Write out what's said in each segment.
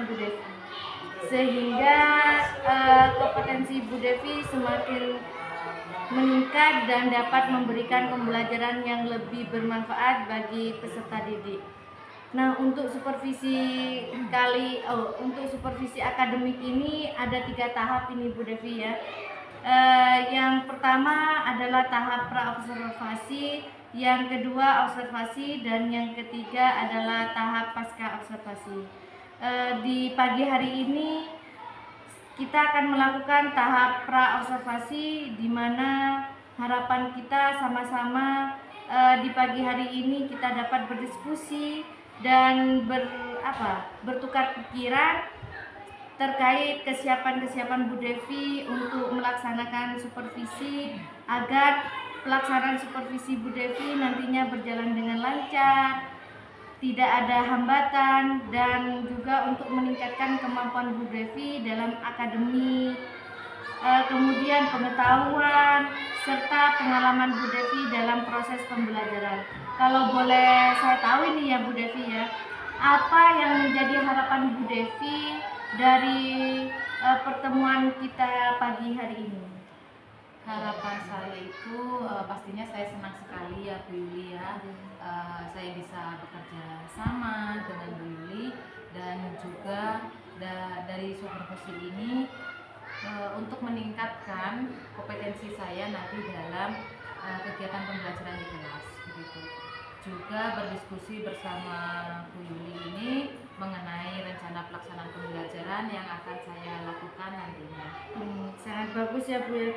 kemampuan Bu Devi, sehingga kompetensi Bu Devi semakin meningkat dan dapat memberikan pembelajaran yang lebih bermanfaat bagi peserta didik. Nah, untuk supervisi akademik ini ada 3 tahap ini Bu Devi ya. Yang pertama adalah tahap pra-observasi, yang kedua observasi, dan yang ketiga adalah tahap pasca observasi. Di pagi hari ini kita akan melakukan tahap pra-observasi, di mana harapan kita sama-sama di pagi hari ini kita dapat berdiskusi dan bertukar pikiran terkait kesiapan Bu Devi untuk melaksanakan supervisi, agar pelaksanaan supervisi Bu Devi nantinya berjalan dengan lancar, tidak ada hambatan, dan juga untuk meningkatkan kemampuan Bu Devi dalam akademik, kemudian pengetahuan serta pengalaman Bu Devi dalam proses pembelajaran. Kalau boleh saya tahu ini ya Bu Devi ya, apa yang menjadi harapan Bu Devi dari pertemuan kita pagi hari ini? Harapan saya itu pastinya saya senang sekali ya Bu Yuli ya. Saya bisa bekerja sama dengan Bu Yuli, dan juga dari supervisi ini untuk meningkatkan kompetensi saya nanti dalam kegiatan pembelajaran di kelas begitu. Juga berdiskusi bersama Bu Yuli ini mengenai rencana pelaksanaan pembelajaran yang akan saya lakukan nantinya. Sangat bagus ya Bu.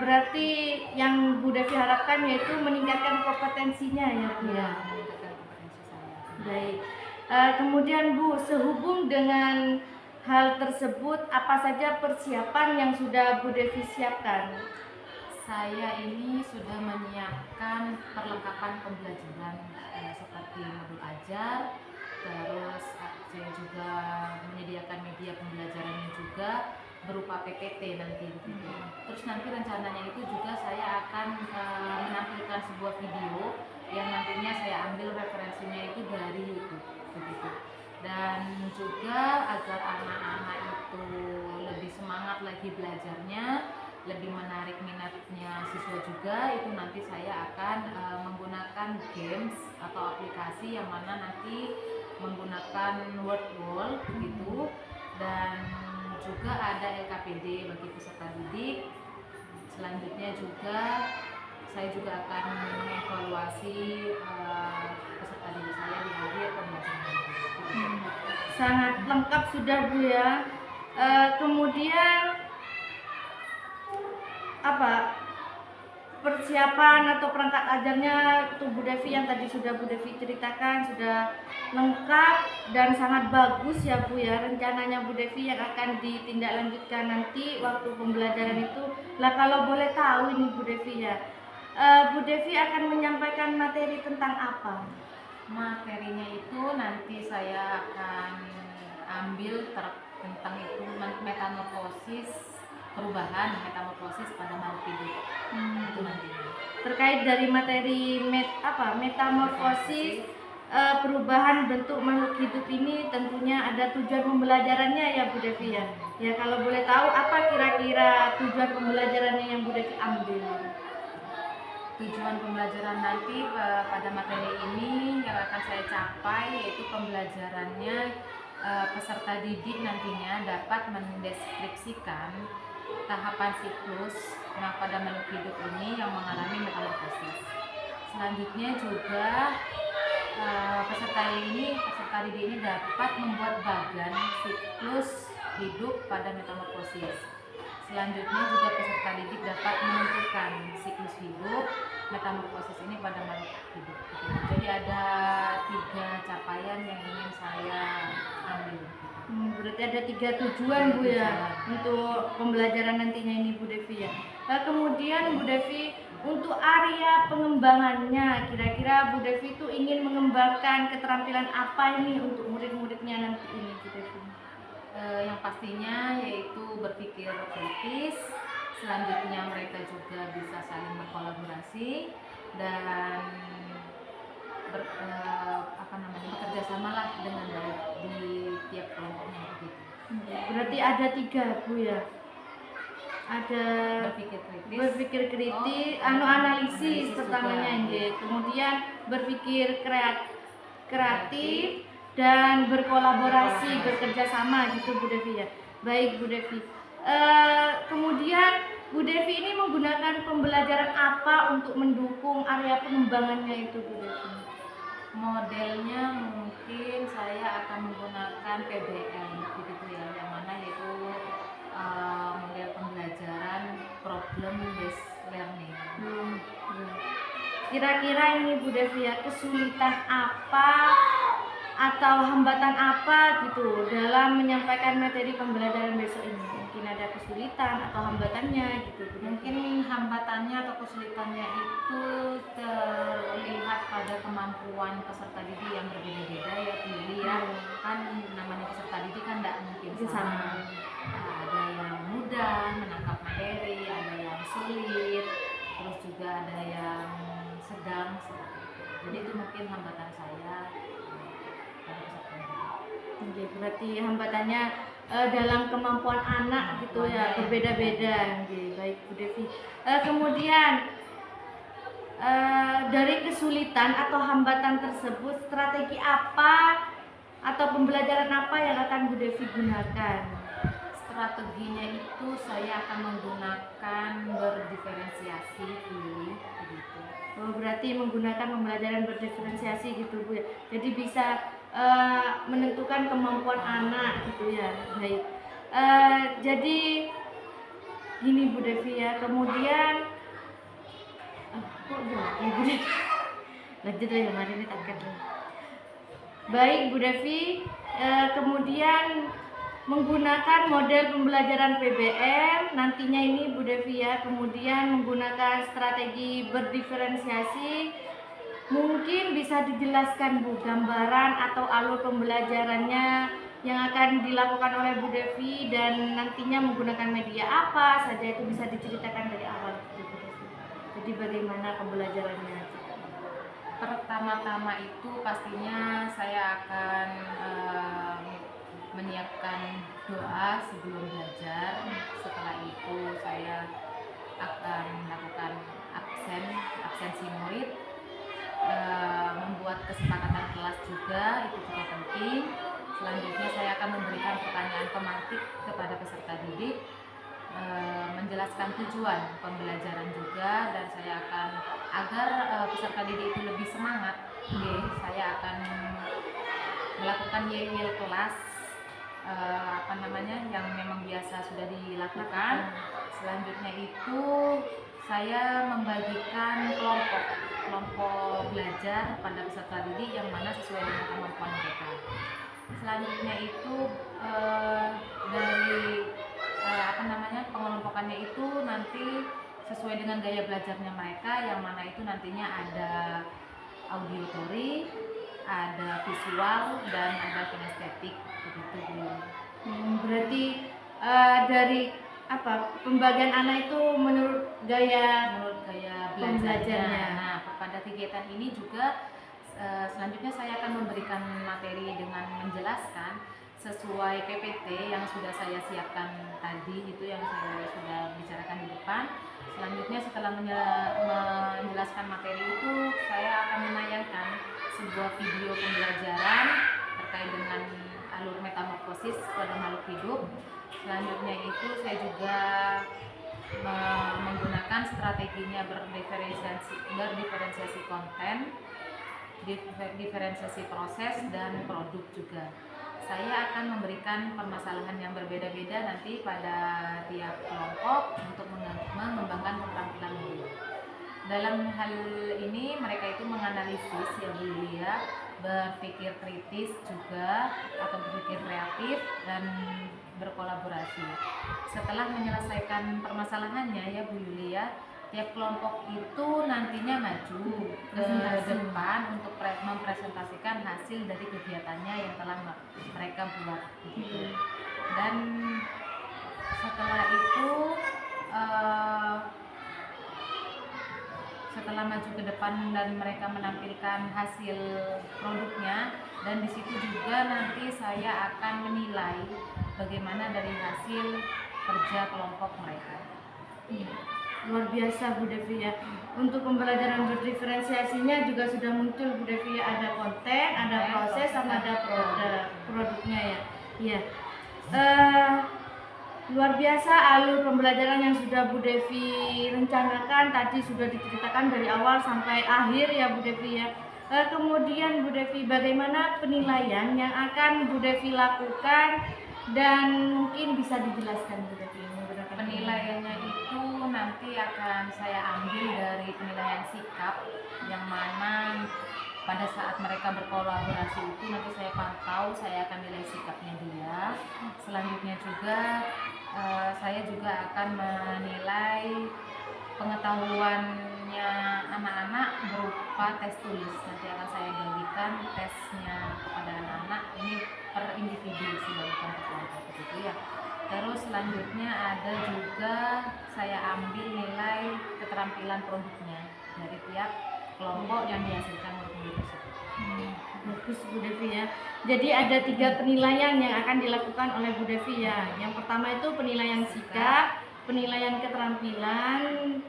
Berarti yang Bu Devi harapkan yaitu meningkatkan kompetensinya ya Bu. Ya, meningkatkan kompetensi saya. Baik. Kemudian Bu, sehubung dengan hal tersebut, apa saja persiapan yang sudah Bu Devi siapkan? Saya ini sudah menyiapkan perlengkapan pembelajaran seperti modul ajar, terus saya juga menyediakan media pembelajarannya juga berupa PPT nanti begitu. Terus nanti rencananya itu juga saya akan menampilkan sebuah video yang nantinya saya ambil referensinya itu dari YouTube begitu. Dan juga agar anak-anak itu lebih semangat lagi belajarnya, lebih menarik minatnya siswa juga, itu nanti saya akan menggunakan games atau aplikasi yang mana nanti menggunakan word wall begitu, dan juga ada LKPD bagi peserta didik. Selanjutnya juga saya juga akan mengevaluasi peserta didik saya di akhir pembelajaran. Sangat lengkap sudah Bu ya. Kemudian persiapan atau perangkat ajarnya itu Bu Devi yang tadi sudah Bu Devi ceritakan sudah lengkap dan sangat bagus ya Bu ya, rencananya Bu Devi yang akan ditindaklanjutkan nanti waktu pembelajaran itu. Lah kalau boleh tahu ini Bu Devi ya, Bu Devi akan menyampaikan materi tentang apa? Materinya itu nanti saya akan ambil tentang itu perubahan metamorfosis pada makhluk hidup. Itu nantinya. Terkait dari materi metamorfosis, perubahan bentuk makhluk hidup ini tentunya ada tujuan pembelajarannya ya Bu Devi ya. Ya kalau boleh tahu apa kira-kira tujuan pembelajarannya yang Bu Devi ambil? Tujuan pembelajaran nanti pada materi ini yang akan saya capai yaitu pembelajarannya peserta didik nantinya dapat mendeskripsikan tahapan siklus pada makhluk hidup ini yang mengalami metamorfosis. Selanjutnya juga peserta didik ini dapat membuat bagan siklus hidup pada metamorfosis. Selanjutnya juga peserta didik dapat menentukan siklus hidup metamorfosis ini pada makhluk hidup. Jadi ada 3 capaian yang ingin saya ambil. Berarti ada 3 tujuan Bu ya untuk pembelajaran nantinya ini Bu Devi ya. Kemudian Bu Devi untuk area pengembangannya, kira-kira Bu Devi itu ingin mengembangkan keterampilan apa ini untuk murid-muridnya nanti ini Bu Devi? Yang pastinya yaitu berpikir kritis. Selanjutnya mereka juga bisa saling berkolaborasi dan bekerja samalah dengan baik di tiap kelompoknya begitu. Berarti ada 3 Bu ya. Ada berpikir kritis, analisis pertamanya nggih. Kemudian berpikir kreatif dan berkolaborasi, bekerja sama gitu Bu Devi ya. Baik Bu Devi. Kemudian Bu Devi ini menggunakan pembelajaran apa untuk mendukung area pengembangannya itu Bu Devi? Modelnya mungkin saya akan menggunakan PBL begitu ya, yang mana yaitu model pembelajaran problem based learning. Kira-kira ini Bu Devi ya, kesulitan apa atau hambatan apa gitu dalam menyampaikan materi pembelajaran besok ini? Mungkin ada kesulitan atau hambatannya gitu. Mungkin hambatannya atau kesulitannya itu terlihat pada kemampuan peserta didik yang berbeda-beda ya pilih ya. Kan namanya peserta didik kan tidak mungkin sama. Ada yang mudah menangkap materi, ada yang sulit, terus juga ada yang sedang seperti itu. Jadi itu mungkin hambatan saya. Oke, berarti hambatannya dalam kemampuan anak gitu ya, berbeda-beda. Oke, baik Bu Devi. Kemudian dari kesulitan atau hambatan tersebut, strategi apa atau pembelajaran apa yang akan Bu Devi gunakan? Strateginya itu saya akan menggunakan berdiferensiasi dulu begitu. Oh, berarti menggunakan pembelajaran berdiferensiasi gitu Bu ya. Jadi bisa menentukan kemampuan anak gitu ya. Baik. Jadi gini Bu Devi ya. Kemudian kok ya Bu Devi. Lanjut ya mari ini takkan. Baik Bu Devi. Kemudian menggunakan model pembelajaran PBM nantinya ini Bu Devi ya, kemudian menggunakan strategi berdiferensiasi. Mungkin bisa dijelaskan Bu gambaran atau alur pembelajarannya yang akan dilakukan oleh Bu Devi dan nantinya menggunakan media apa saja, itu bisa diceritakan dari awal Bu Devi. Jadi bagaimana pembelajarannya? Pertama-tama itu pastinya saya akan menyiapkan doa sebelum belajar. Setelah itu saya akan melakukan absensi murid, membuat kesepakatan kelas juga, itu juga penting. Selanjutnya saya akan memberikan pertanyaan pemantik kepada peserta didik, menjelaskan tujuan pembelajaran juga, dan saya akan agar peserta didik itu lebih semangat. Saya akan melakukan yel kelas yang memang biasa sudah dilakukan. Selanjutnya itu saya membagikan kelompok belajar pada peserta didik yang mana sesuai dengan kemampuan mereka. Selanjutnya itu dari pengelompokannya itu nanti sesuai dengan gaya belajarnya mereka, yang mana itu nantinya ada auditory, ada visual, dan ada kinestetik begitu. Berarti dari pembagian anak itu menurut gaya belajarnya. Nah, pada kegiatan ini juga selanjutnya saya akan memberikan materi dengan menjelaskan sesuai PPT yang sudah saya siapkan tadi, itu yang saya sudah bicarakan di depan. Selanjutnya setelah menjelaskan materi itu, saya akan menayangkan sebuah video pembelajaran terkait dengan alur metamorfosis pada makhluk hidup. Selanjutnya itu saya juga menggunakan strateginya berdiferensiasi konten, diferensiasi proses, dan produk juga. Saya akan memberikan permasalahan yang berbeda-beda nanti pada tiap kelompok untuk mengembangkan keterampilan murid. Dalam hal ini mereka itu menganalisis ya Bu Yulia, berpikir kritis juga atau berpikir kreatif dan berkolaborasi. Setelah menyelesaikan permasalahannya ya Bu Yulia, tiap kelompok itu nantinya maju ke depan untuk mempresentasikan hasil dari kegiatannya yang telah mereka buat. Dan setelah itu setelah maju ke depan dan mereka menampilkan hasil produknya, dan di situ juga nanti saya akan menilai bagaimana dari hasil kerja kelompok mereka. Luar biasa Bu Devi ya. Untuk pembelajaran berdiferensiasinya juga sudah muncul Bu Devi ya. Ada konten, ada proses, sama ada produknya ya. Iya. Luar biasa alur pembelajaran yang sudah Bu Devi rencanakan, tadi sudah diceritakan dari awal sampai akhir ya Bu Devi ya. Kemudian Bu Devi, bagaimana penilaian yang akan Bu Devi lakukan dan mungkin bisa dijelaskan Bu Devi menggunakan Penilaiannya itu nanti akan saya ambil dari penilaian sikap, yang mana pada saat mereka berkolaborasi itu nanti saya pantau, saya akan nilai sikapnya dia. Selanjutnya juga saya juga akan menilai pengetahuannya anak-anak berupa tes tulis. Nanti akan saya bagikan tesnya kepada anak-anak ini per individu sih, bukan per kelompok begitu ya. Terus selanjutnya ada juga saya ambil nilai keterampilan produknya dari tiap kelompok yang dihasilkan murid-murid tersebut. Bagus Bu Devi ya. Jadi ada 3 penilaian yang akan dilakukan oleh Bu Devi ya. Yang pertama itu penilaian sikap, penilaian keterampilan,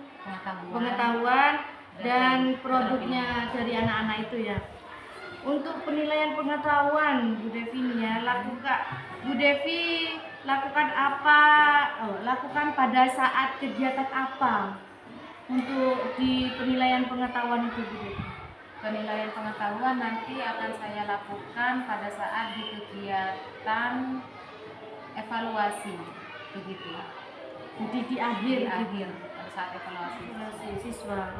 pengetahuan dan produknya dari anak-anak itu ya. Untuk penilaian pengetahuan Bu Devi nih ya, Bu Devi lakukan pada saat kegiatan apa untuk di penilaian pengetahuan itu Bu Devi? Penilaian pengetahuan nanti akan saya lakukan pada saat di kegiatan evaluasi begitu. Jadi di akhir pada saat evaluasi siswa.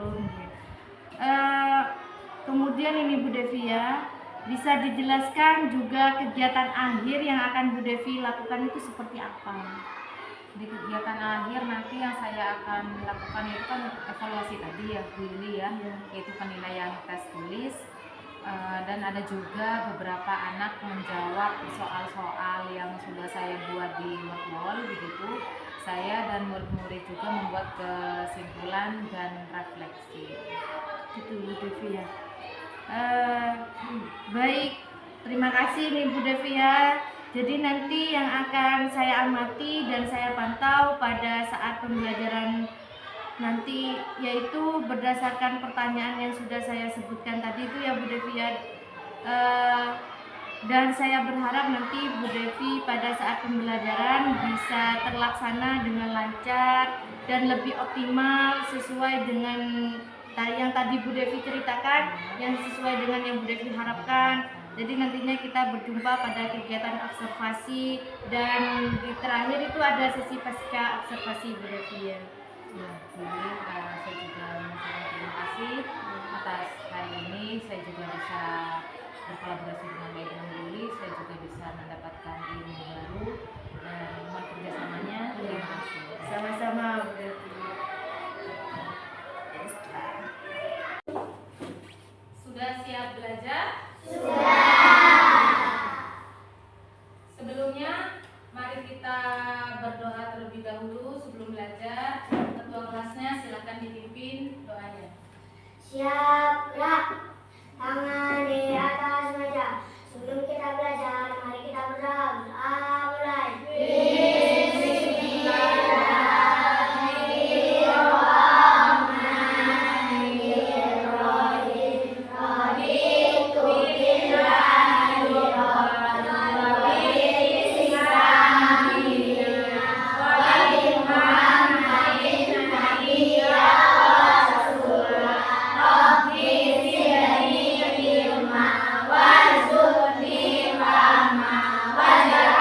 Kemudian ini Bu Devi ya, bisa dijelaskan juga kegiatan akhir yang akan Bu Devi lakukan itu seperti apa? Di kegiatan akhir nanti yang saya akan lakukan itu kan evaluasi tadi ya Bu Yuli ya, yaitu penilaian tes tulis, dan ada juga beberapa anak menjawab soal-soal yang sudah saya buat di wall begitu. Saya dan murid-murid juga membuat kesimpulan dan refleksi. Itu Bu Devi ya. Baik, terima kasih nih Bu Devi ya. Jadi nanti yang akan saya amati dan saya pantau pada saat pembelajaran nanti yaitu berdasarkan pertanyaan yang sudah saya sebutkan tadi itu ya Bu Devi ya. Dan saya berharap nanti Bu Devi pada saat pembelajaran bisa terlaksana dengan lancar dan lebih optimal sesuai dengan yang tadi Bu Devi ceritakan, yang sesuai dengan yang Bu Devi harapkan. Jadi nantinya kita berjumpa pada kegiatan observasi dan di terakhir itu ada sesi pasca observasi Bu Devi ya. Jadi saya juga mengucapkan terima kasih atas hari ini. Saya juga bisa berkolaborasi dengan baik dengan Bu Yuli. Saya juga bisa mendapatkan ilmu baru dan mohon kerjasamanya. Terima kasih. Sama-sama Bu Devi. Sudah siap belajar? Sebelumnya, mari kita berdoa terlebih dahulu sebelum belajar. Ketua kelasnya silakan dipimpin doanya. Siap, gerak. Tangan di atas meja. Sebelum kita belajar, mari kita berdoa. Mulai. Wajah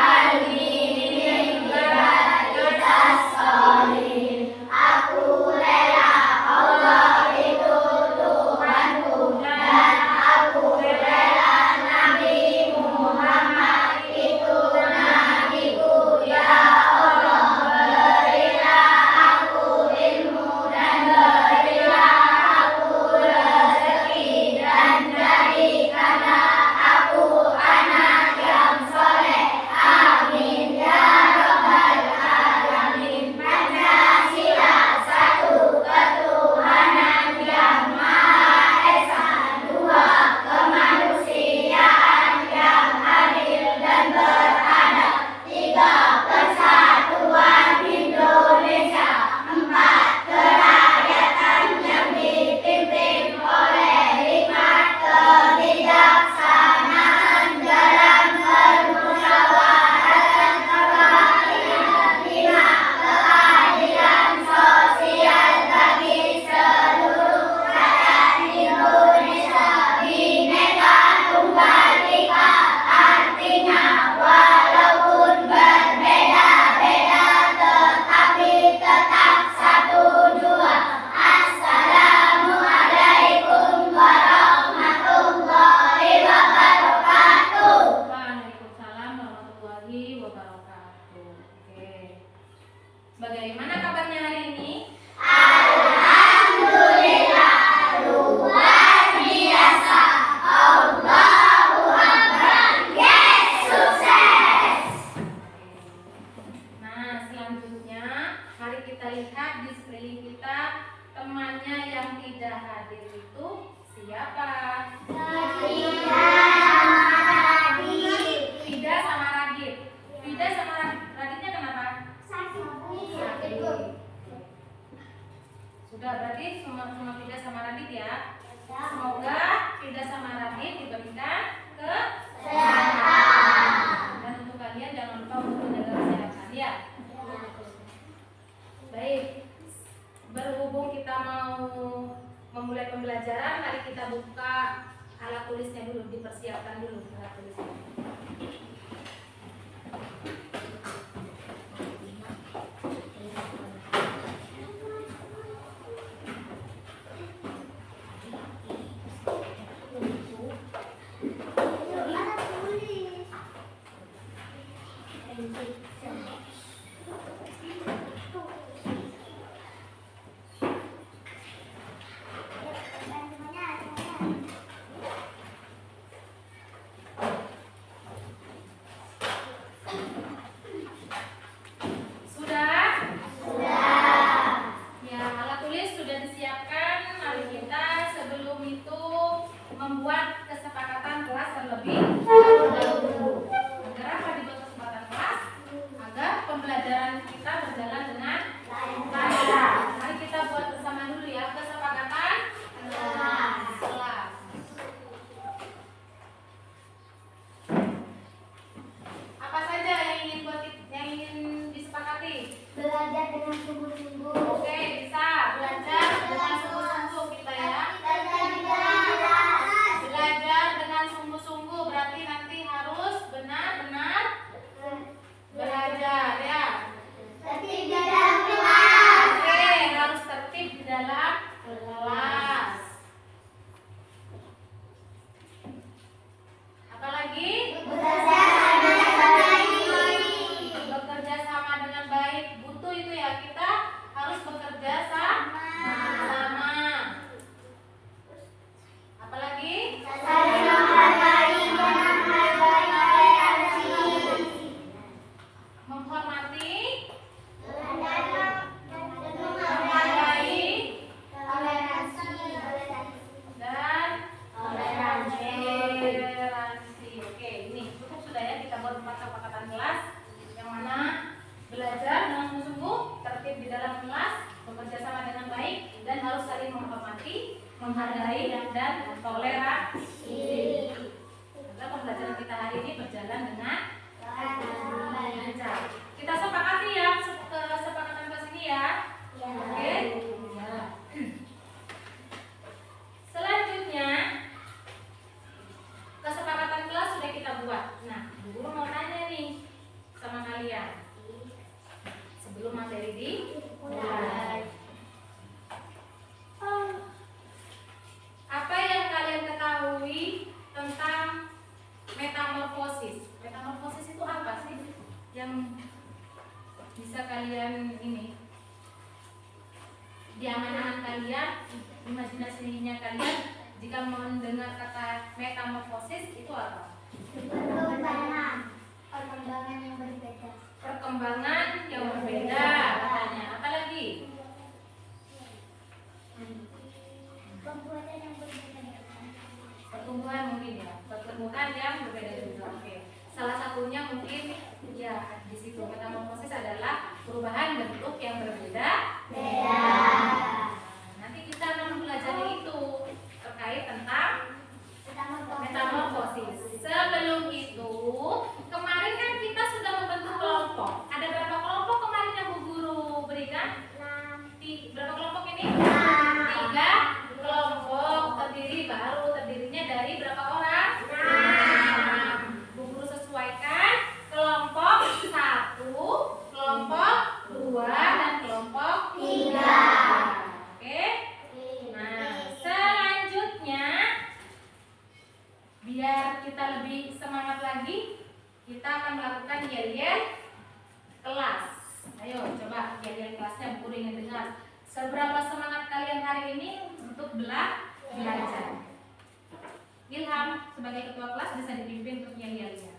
wabarakatuh. Oke. Bagaimana kabarnya hari ini? Alhamdulillah, luar biasa. Allahu Akbar. Yes, sukses. Nah, selanjutnya mari kita lihat di sekeliling kita temannya yang tidak hadir itu siapa? Fida sama Radit. Fida sama Raditnya kenapa? Sakit. Sudah berarti semua Fida sama Radit ya. Semoga Fida sama Radit diberikan kesehatan. Dan untuk kalian jangan lupa untuk menjaga kesehatan ya. Baik. Berhubung kita mau memulai pembelajaran, mari kita buka alat tulisnya dulu, dipersiapkan dulu alat tulisnya. Membuat kesepakatan kelas terlebih dahulu. Agar apa dibuat kesepakatan kelas? Agar pembelajaran kita berjalan dengan lancar. Mari kita buat bersama dulu ya kesepakatan kelas. Apa saja yang ingin disepakati? Belajar dengan sungguh-sungguh. Oke, bisa belajar dengan sungguh-sungguh kita ya. Belajar dengan sungguh-sungguh berarti nanti harus benar-benar belajar ya. Tertib di dalam kelas. Oke, harus tertib di dalam kelas. Apalagi? Bekerja sama dengan baik. Butuh itu ya, kita harus bekerja sama. Apalagi? Saling menghargai dan toleransi. Menghormati, Menghargai toleransi dan toleransi. toleransi. Oke, ini cukup sudah ya kita buat 4 kesepakatan kelas yang mana belajar dengan sungguh-sungguh, tertib di dalam kelas, bekerja sama dengan baik dan harus saling menghormati, menghargai dan toleransi. Agar pembelajaran kita hari ini berjalan dengan lancar. Kita sepakati ya kesepakatan kelas ini ya. Oke. Ya. Selanjutnya kesepakatan kelas sudah kita buat. Nah, guru mau tanya nih sama kalian. Sebelum materi dimulai. Apa yang kalian ketahui tentang metamorfosis? Metamorfosis itu apa sih? Yang bisa kalian ini di angan-angan kalian, imajinasinya kalian jika mendengar kata metamorfosis itu apa? Perkembangan yang berbeda. Perkembangan yang berbeda katanya. Apa lagi? Pembuatan yang berbeda. Pertumbuhan mungkin ya. Pertumbuhan yang berbeda juga. Oke. Salah satunya mungkin ya di situ metamorfosis adalah perubahan bentuk yang berbeda. Nanti kita akan mempelajari itu terkait tentang metamorfosis. Sebelum itu, kemarin kan kita sudah membentuk kelompok. Ada berapa kelompok kemarin yang Bu Guru berikan? Berapa kelompok ini? 3 kelompok terdirinya dari berapa orang? 6. Bu Guru sesuaikan kelompok 1, kelompok 2 dan kelompok 3. belajar. Ilham sebagai ketua kelas bisa dipimpin untuk nyanyiannya.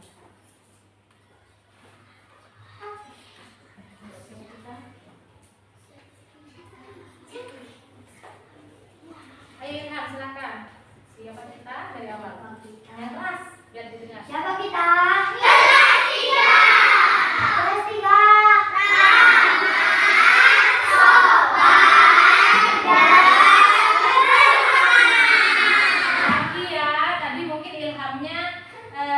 Ayo Ilham, silakan. Siapa kita dari awal? Yang kelas biar didengar. Siapa kita? Kelas 3. Kelas 3. Lagi ya, tadi mungkin Ilhamnya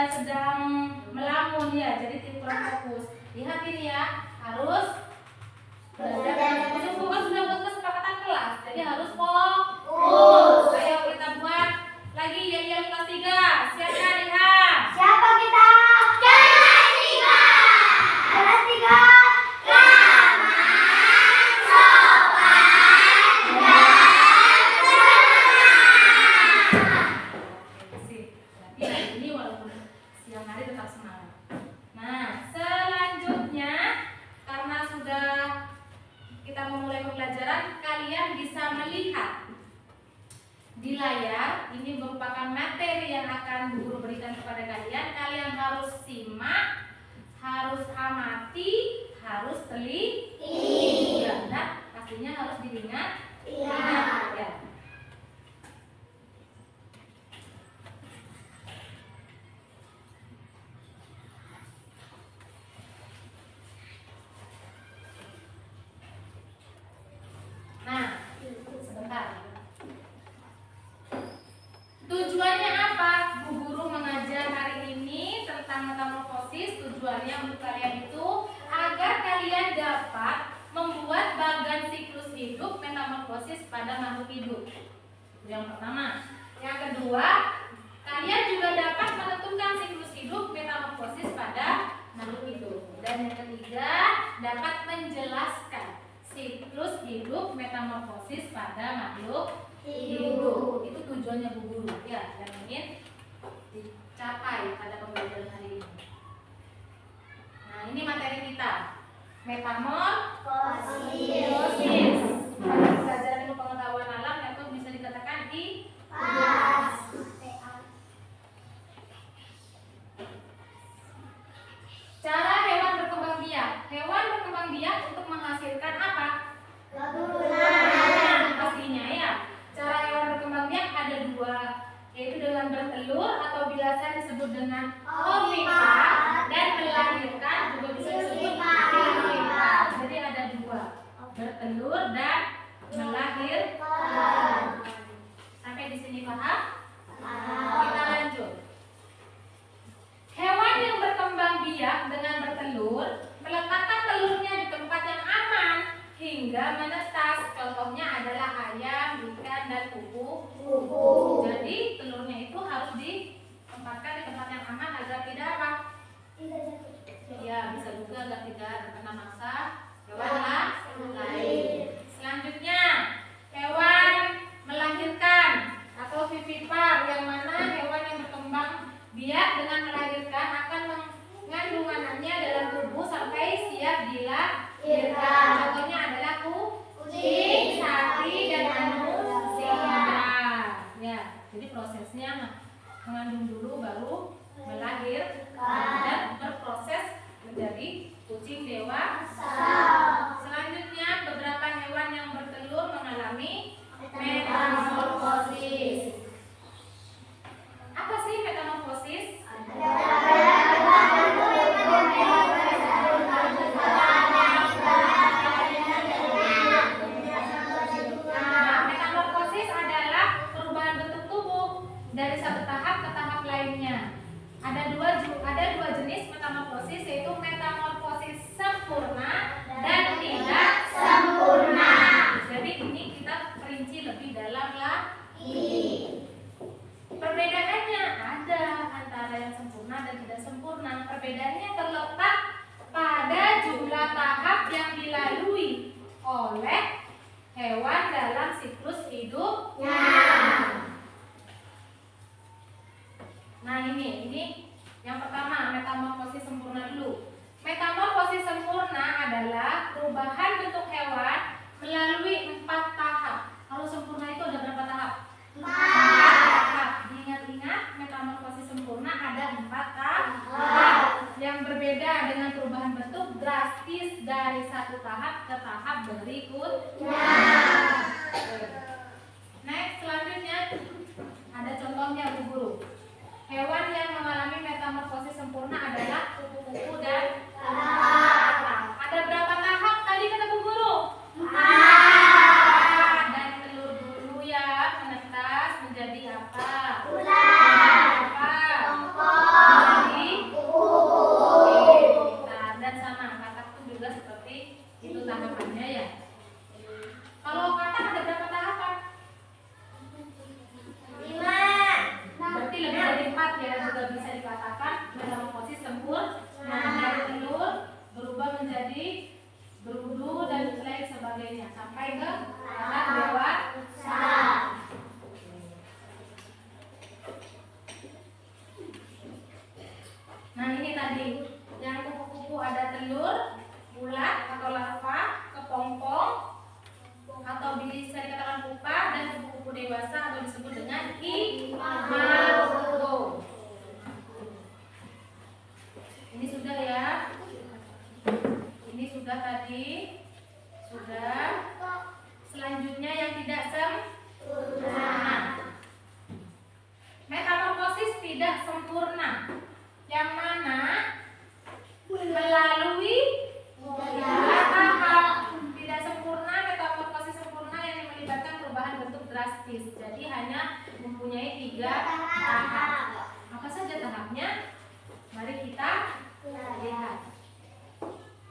sedang melamun ya, jadi kurang fokus. Lihat ini ya, harus belajar fokus sudah buat kesepakatan kelas, jadi harus fokus. Ayo kita buat lagi yang kelas 3. Siapa Ilham? Siapa kita? Kelas 3. Kelas 3. Berarti ini walaupun siang hari tetap semangat. Nah, selanjutnya karena sudah kita memulai pembelajaran, kalian bisa melihat di layar. Ini merupakan materi yang akan Bu Guru berikan kepada kalian. Kalian harus simak, harus amati, harus teliti. Dan pastinya harus diingat. Ingat ya. Nah, sebentar. Tujuannya apa? Bu Guru mengajar hari ini tentang metamorfosis. Tujuannya untuk kalian itu agar kalian dapat membuat bagan siklus hidup metamorfosis pada makhluk hidup. Itu yang pertama. Yang kedua, kalian juga dapat menentukan siklus hidup metamorfosis pada makhluk hidup. Dan yang ketiga, dapat menjelaskan siklus hidup metamorfosis pada makhluk hidup. Itu tujuannya Bu Guru ya, yang ingin dicapai pada pembelajaran hari ini. Nah, ini materi kita. Metamorfosis. Pelajaran ilmu pengetahuan alam atau bisa dikatakan IPA. Cara hewan berkembang biak. Hewan berkembang biak untuk menghasilkan apa? Pastinya ya. Cara hewan berkembang biak ada dua, yaitu dengan bertelur atau biasa disebut dengan ovipa, dan melahirkan juga bisa disebut ovipa. Jadi ada dua, bertelur dan melahirkan. Sampai di sini paham? Kita lanjut. Hewan yang berkembang biak dengan bertelur meletakkan telurnya di tempat yang aman hingga menetas. Contohnya adalah ayam, ikan, dan kuku. Jadi telurnya itu harus ditempatkan di tempat yang aman agar tidak apa? Ya, bisa juga agar tidak terkena mangsa hewan lain. Selanjutnya, hewan melahirkan atau vivipar, yang mana hewan yang berkembang biak dengan melahirkan akan mengandung anaknya dalam tubuh sampai siap dilahirkan. Contohnya adalah kucing, sapi, dan manusia. Ya, jadi prosesnya mengandung dulu baru melahirkan dan berproses menjadi kucing dewasa. Selanjutnya, beberapa hewan yang bertelur mengalami metamorfosis. Apa sih metamorfosis? Metamorfosis adalah perubahan bentuk tubuh dari satu tahap ke tahap lainnya. Ada dua jenis metamorfosis, yaitu metamorfosis sempurna dan tidak sempurna. Jadi ini kita perinci lebih dalam lagi. Perbedaannya ada antara yang sempurna dan tidak sempurna. Perbedaannya terletak pada jumlah tahap yang dilalui oleh hewan dalam siklus hidupnya. Nah, ini yang pertama, metamorfosis sempurna dulu. Metamorfosis sempurna adalah perubahan bentuk hewan melalui 4 tahap. Kalau sempurna itu ada berapa tahap? drastis dari satu tahap ke tahap berikutnya. Next, selanjutnya ada contohnya Bu Guru. Hewan yang mengalami metamorfosis sempurna adalah kupu-kupu dan ada berapa tahap tadi kata Bu Guru? Dari telur dulu ya, menetas menjadi apa? Dan sama katak pun juga seperti itu tahapannya ya. Kalau katak ada berapa tahapan? 5. Berarti lebih dari 4 ya, juga bisa dikatakan metamorfosis sempurna. Dari telur berubah menjadi berudu dan lain sebagainya sampai ke anak dewasa. Nah ini tadi yang kupu-kupu ada telur, ulat atau larva, kepompong atau bisa dikatakan pupa, dan kupu-kupu dewasa atau disebut dengan imago. Ini sudah ya. Ini sudah tadi. Sudah. Selanjutnya yang tidak sempurna. Metamorfosis tidak sempurna. Yang mana melalui tahap. Tidak sempurna, metamorfosis sempurna yang melibatkan perubahan bentuk drastis. Jadi hanya mempunyai 3 tahap. Apa saja tahapnya? Mari kita lihat.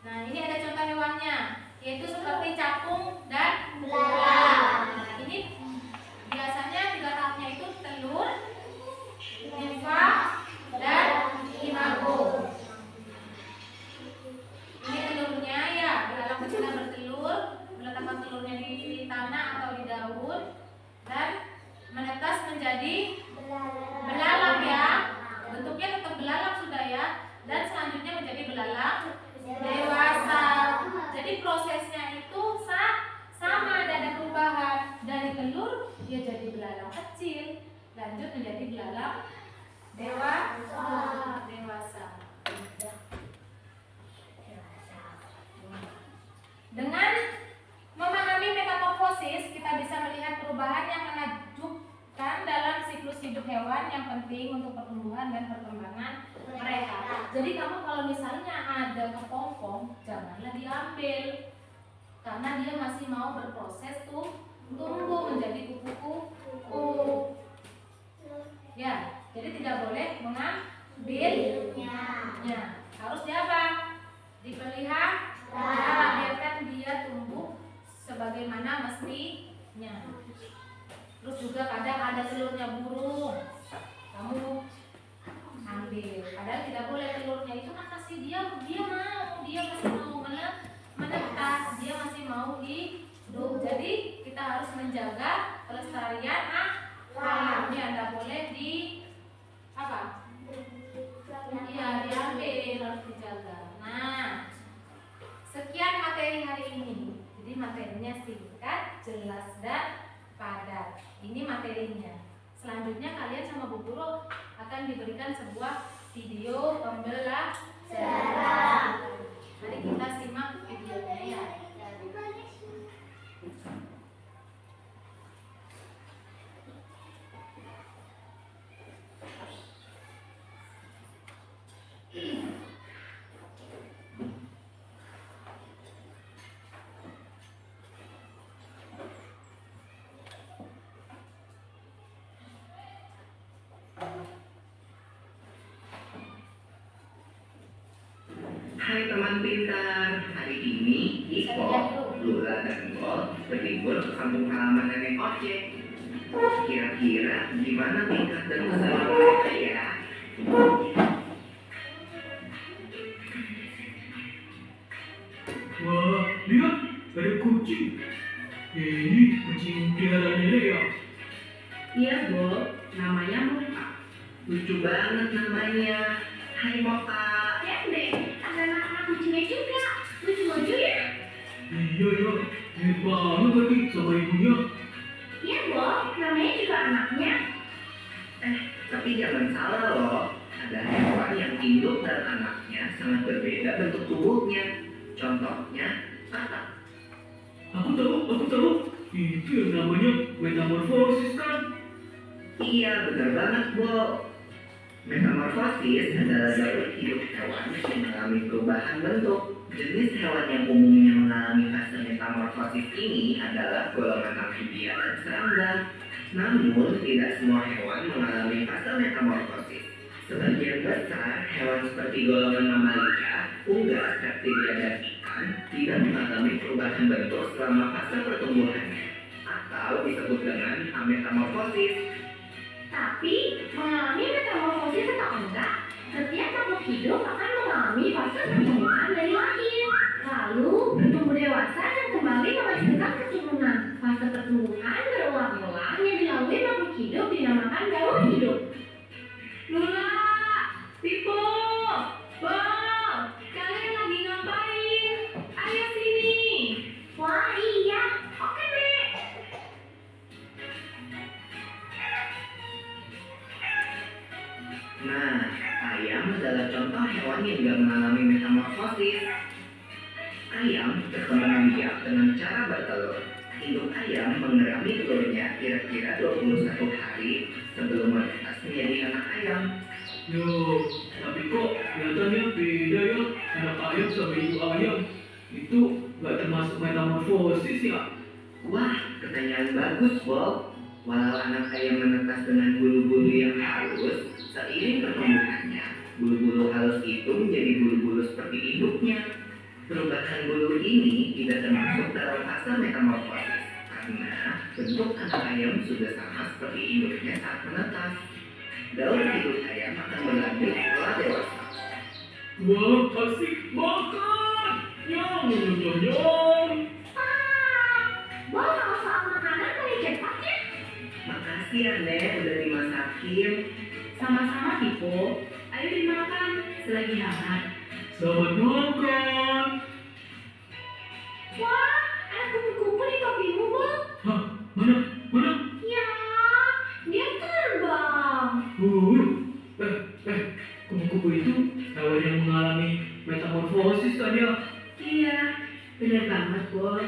Nah, ini ada contoh hewannya, yaitu seperti capung dan belalang. Nah, ini biasanya 3 tahapnya itu telur, nimfa, dan imago. Ini telurnya ya, belalang kecil yang bertelur, meletakkan telurnya di tanah atau di daun dan menetas menjadi belalang ya. Bentuknya tetap belalang sudah ya. Dan selanjutnya menjadi belalang dewasa. Jadi prosesnya itu sama, ada perubahan dari telur dia jadi belalang kecil, lanjut menjadi belalang dewasa. Dengan memahami metamorfosis, kita bisa melihat perubahan yang menakjubkan dalam siklus hidup hewan yang penting untuk pertumbuhan dan perkembangan mereka. Jadi kamu kalau misalnya ada kepompong, janganlah diambil, karena dia masih mau berproses tumbuh menjadi kupu-kupu. Ya, jadi tidak boleh mengambilnya. Harus diapa? Dipelihara, biarkan dia tumbuh sebagaimana mestinya. Terus juga kadang ada telurnya burung, kamu ambil. Padahal tidak boleh, telurnya itu kan masih dia masih mau menetas, dia masih mau hidup. Jadi kita harus menjaga pelestarian alamnya, tidak boleh diambil, harus dijaga. Nah, sekian materi hari ini. Jadi materinya singkat, jelas dan padat. Ini materinya. Selanjutnya kalian sama Bu Guru akan diberikan sebuah video pembelajaran. Mari kita simak videonya ya. Hai teman pintar, hari ini Iko, Lula, dan Gol berlibur ke kampung halaman nenek ojek. Kira-kira gimana tingkat dan kesalahan mereka ya? Wah, lihat, ada kucing. Ini kucing peliharaan nenek ya? Iya Gol, namanya Mota. Lucu banget namanya. Hai Mota. Ada nama kucingnya juga. Lucu-lucu ya? Iya ya, mirip banget lagi sama ibunya. Iya Gol, namanya juga anaknya. Tapi jangan salah loh. Ada hewan yang induk dan anaknya sangat berbeda bentuk tubuhnya. Contohnya, katak. Aku tahu. Itu yang namanya metamorfosis kan? Iya, benar banget, Bo. Metamorfosis adalah daur hidup hewan yang mengalami perubahan bentuk. Jenis hewan yang umumnya mengalami fase metamorfosis ini adalah golongan amfibia dan serangga. Namun, tidak semua hewan mengalami fase metamorfosis. Sebagian besar hewan seperti golongan mamalia, unggas, reptilia, dan ikan tidak mengalami perubahan bentuk selama fase pertumbuhannya, atau disebut dengan ametamorfosis. Tapi mengalami metamorfosis atau enggak, setiap makhluk hidup akan mengalami fase pertumbuhan dari lahir, lalu bertumbuh dewasa dan kembali menghasilkan keturunan. Fase pertumbuhan berulang-ulang yang dilalui makhluk hidup dinamakan daur hidup. Lula, Pipo, Bang, kalian lagi ngapain? Ayo sini. Wah iya, oke deh. Nah, ayam adalah contoh hewan yang tidak mengalami metamorfosis. Ayam berkembang biak dengan cara bertelur. Induk ayam mengerami telurnya kira-kira 21 hari sebelum menetas menjadi anak ayam. Yo, tapi kok kelihatannya beda ya anak ayam sama ibu ayam. Itu nggak termasuk metamorfosis ya? Wah, pertanyaan bagus, Bob. Walau anak ayam menetas dengan bulu-bulu yang halus, seiring pertumbuhannya, bulu-bulu halus itu menjadi bulu-bulu seperti induknya. Perubahan bulu ini tidak termasuk dalam fase metamorfosis, karena bentuk anak ayam sudah sama seperti induknya saat menetas. Daur hidup ayam akan berlanjut setelah dewasa. Wah, asik makan. Nyong. Boleh kalau soal makanan paling cepat ya? Makasih ya, Nek, udah dimasakin. Sama-sama, Pipo. Ayo dimakan selagi hangat. Selamat makan. Wah, ada kupu-kupu di topimu, Bang. Hah, mana? Ya, dia terbang. Kupu-kupu itu hewan yang mengalami metamorfosis kan ya? Iya, benar banget, Bol.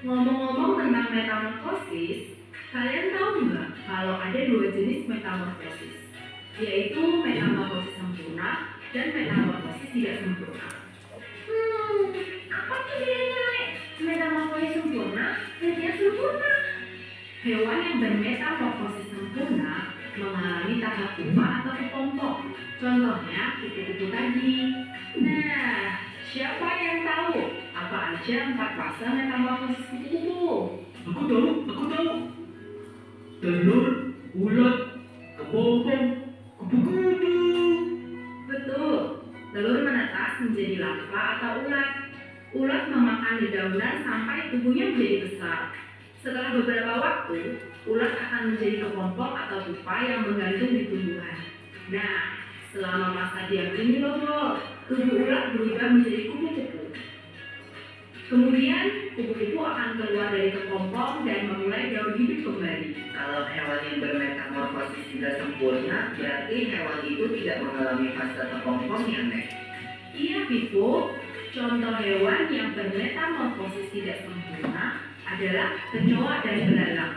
Ngomong-ngomong tentang metamorfosis, kalian tahu nggak kalau ada dua jenis metamorfosis, yaitu metamorfosis sempurna dan metamorfosis tidak sempurna. Apa tuh bedanya, Nek? Metamorfosis sempurna dan tidak sempurna. Hewan yang bermetamorfosis sempurna mengalami tahap pupa atau kepompong. Contohnya kupu-kupu tadi. Nah, siapa yang tahu apa aja 4 fase metamorfosis kupu-kupu? Aku tahu. Telur, ulat, kepompong, kupu-kupu. Betul, telur menetas menjadi larva atau ulat. Ulat memakan dedaunan sampai tubuhnya menjadi besar. Setelah beberapa waktu, ulat akan menjadi kepompong atau pupa yang menggantung di tumbuhan. Nah, selama masa diam ini loh, tubuh ulat berubah menjadi kupu-kupu. Kemudian, kupu-kupu akan keluar dari kepompong dan memulai daur hidup kembali. Kalau hewan yang bermetamorfosis tidak sempurna, berarti hewan itu tidak mengalami fase kepompong ya, Nek? Iya, Pipo. Contoh hewan yang bermetamorfosis tidak sempurna adalah kecoa dan belalang.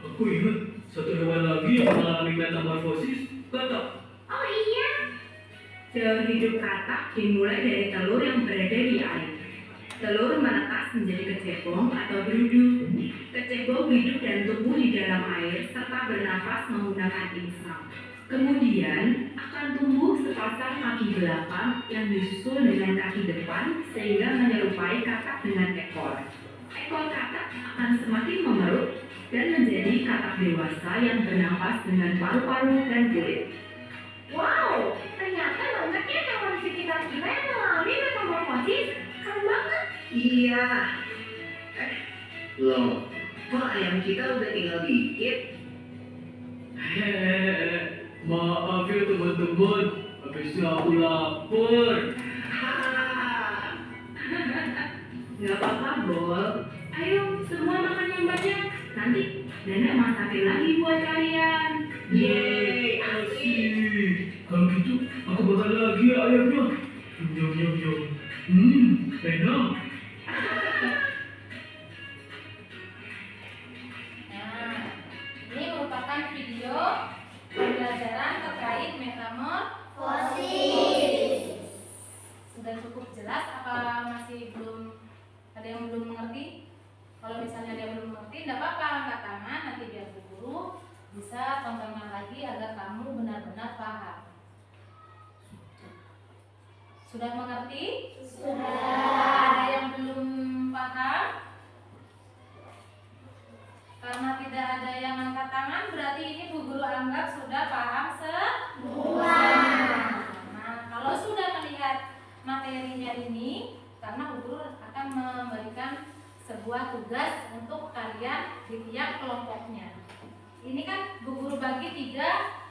Aku ingat satu hewan lagi yang mengalami metamorfosis, katak. Oh iya, Daur hidup katak dimulai dari telur yang berada di air. Telur menetas menjadi kecebong atau berudu. Kecebong hidup dan tumbuh di dalam air serta bernafas menggunakan insang. Kemudian akan tumbuh sepasang kaki belakang yang disusul dengan kaki depan sehingga menyerupai katak dengan ekor. Ekor katak akan semakin memerut dan menjadi katak dewasa yang bernafas dengan paru-paru dan kulit. wow, ternyata banyak ya hewan di sekitar kita yang mengalami metamorfosis. Keren banget. Iya. Loh, kok ayam kita udah tinggal dikit? Maaf ya teman-teman, habisnya aku lapar. Gak apa-apa, Bol. Ayo, semua makan yang banyak. Nanti nenek masakin lagi buat kalian. Yeay, Asik. Kalau gitu, aku bakal lagi ya ayamnya. Nyom. Venom. Nah, ini merupakan video pembelajaran terkait metamorfosis. Sudah cukup jelas apa masih belum ada yang belum mengerti? Kalau misalnya ada yang belum mengerti, tidak apa-apa, angkat tangan, nanti biar Bu Guru bisa tontonkan lagi agar kamu benar-benar paham. Sudah mengerti? Sudah. Ada yang belum paham? Karena tidak ada yang angkat tangan, berarti ini Bu Guru anggap sudah paham semua. Nah, kalau sudah melihat materinya ini, karena Bu Guru akan memberikan sebuah tugas untuk kalian di tiap kelompoknya. Ini kan Bu Guru bagi 3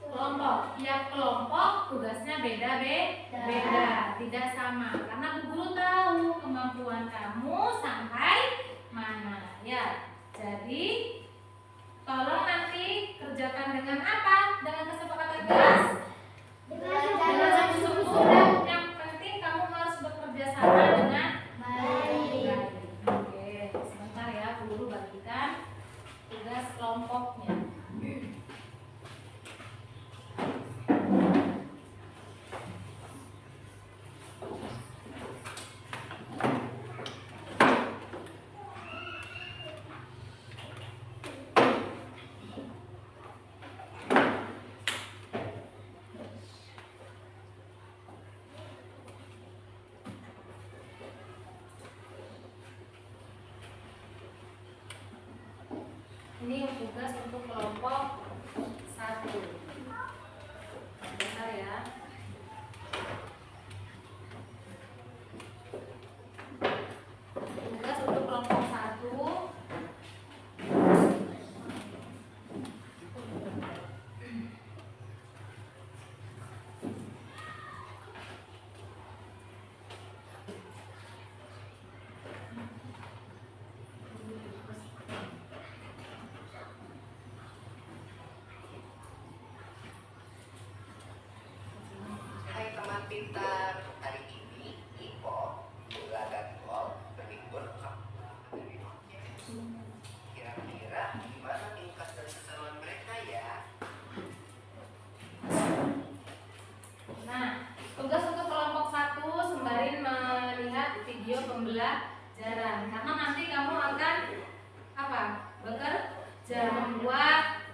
kelompok. Tiap kelompok tugasnya beda-beda, tidak sama. Karena Bu Guru tahu kemampuan kamu sampai mana, ya. Jadi tolong nanti kerjakan dengan apa? Dengan kesepakatan kelas? Dengan sungguh-sungguh. Yang penting kamu harus bekerja sama dengan baik. Oke, sebentar ya, Bu Guru bagikan tugas kelompoknya. Ini tugas untuk kelompok 1. Bentar ya. Tugas untuk kelompok 1. Hai teman pintar, hari ini Ipo, Lula dan Gol berlibur ke Kira-kira gimana tingkat keseruan mereka ya? Nah, tugas untuk kelompok 1 sembari melihat video pembelajaran. Karena nanti kamu akan apa? Bekerja membuat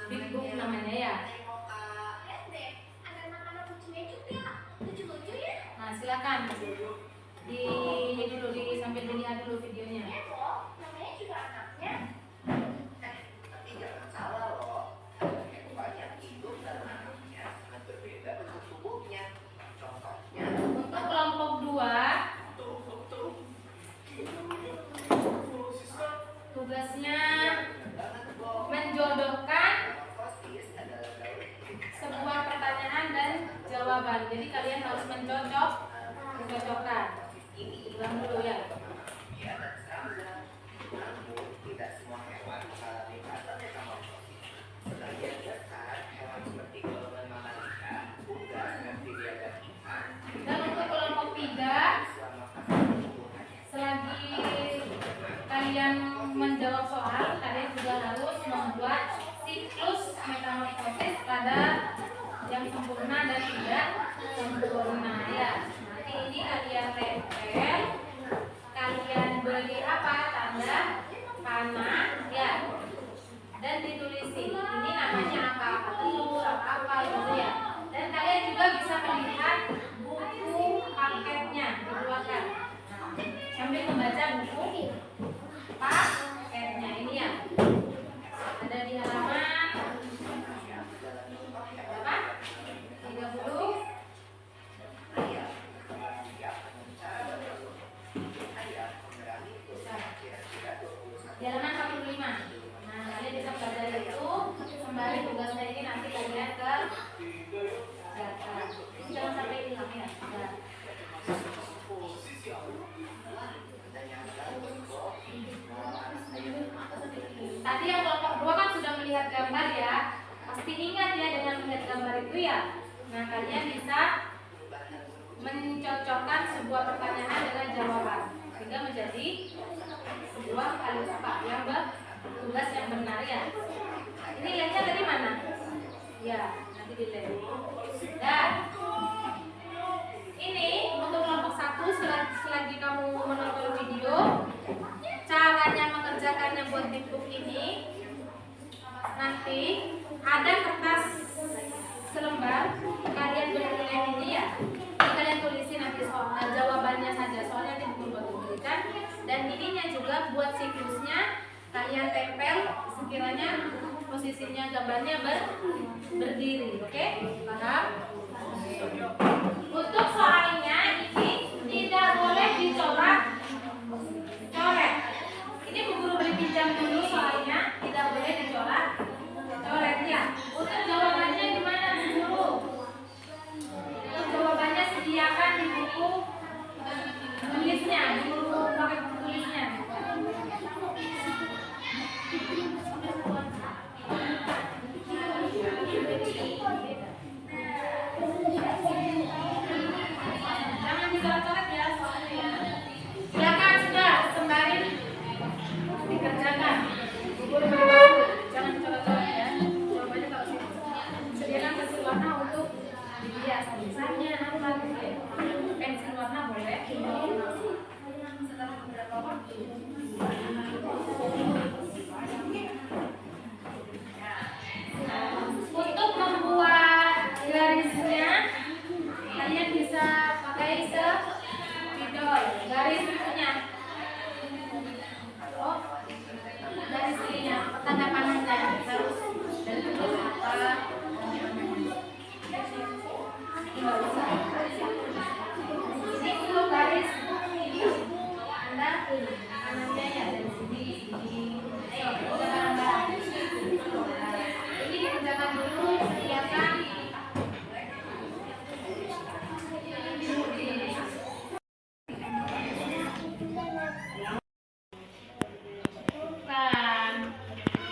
big book namanya ya. Nah, silakan di dulu sambil dilihat dulu videonya. Namanya juga anaknya. Tapi jangan salah loh, ada hewan yang hidup dan anaknya sangat berbeda bentuk tubuhnya. Contohnya, Untuk kelompok 2, tugasnya menjodohkan sebuah pertanyaan dan jawaban. Jadi kalian harus mencocokkan. Ulang dulu ya. dia dan serangga. Namun, tidak semua hewan mengalami fase metamorfosis. Sebagian besar hewan seperti golongan mamalia, unggas, reptilia, dan ikan Dan untuk kelompok 3, selama fase pertumbuhannya. selagi kalian menjawab soal, kalian juga harus membuat siklus metamorfosis pada yang sempurna dan tidak sempurna ya. Nanti ini kalian tempel, kalian beri apa? Tanda panah ya. Dan ditulisi ini namanya apa telur apa gitu ya. Dan kalian juga bisa melihat buku paketnya dikeluarkan. Nah, sambil membaca buku paketnya ini ya. Ada di halaman berapa? 30. Di halaman 45. Nah, kalian bisa belajar itu sembari tugasnya ini nanti kalian ke data. Ini jangan sampai hilang ya. Nah. Tadi yang kelompok 2 kan sudah melihat gambar ya. Pasti ingat ya dengan melihat gambar itu ya. Nah, kalian bisa mencocokkan sebuah pertanyaan dengan jawaban sehingga menjadi sebuah kalimat yang tugas yang benar ya. Ini lihatnya tadi mana? Ya, nanti dilihat. Dan ini untuk kelompok 1 selagi kamu menonton video, caranya mengerjakannya buat notebook ini, nanti ada kertas selembar, kalian boleh ini ya. Kalian tulisin nanti soal jawabannya saja, soalnya nanti bukan buat tulisan. Dan ininya juga buat siklusnya kalian tempel sekiranya posisinya gambarnya berdiri, oke? Paham? Untuk soalnya ini tidak boleh dicoret. Ini Bu Guru beri pinjam dulu soalnya, tidak boleh dicoret. Coret ya. Untuk jawabannya gimana Bu Guru? Untuk jawabannya sediakan di buku tulisnya, di buku pakai buku tulisnya. Jangan dicoret-coret ya soalnya ya. Silakan sudah sembari dikerjakan. Guru beritahu, jangan dicoret-coret ya. Jawabannya kalau sini. Sediakan pensil warna untuk dihias tulisannya apa gitu. Pensil warna boleh. Setelah beberapa waktu. Untuk membuat garisnya, kalian bisa pakai spidol, garis itunya. Oh, garis ininya, tanda panahnya harus dan terus apa? Nggak usah. Ini dulu garis Anda panahnya ya dari sini. Ayo, kita gambar. Ini dikerjakan dulu, sediakan. Bukan.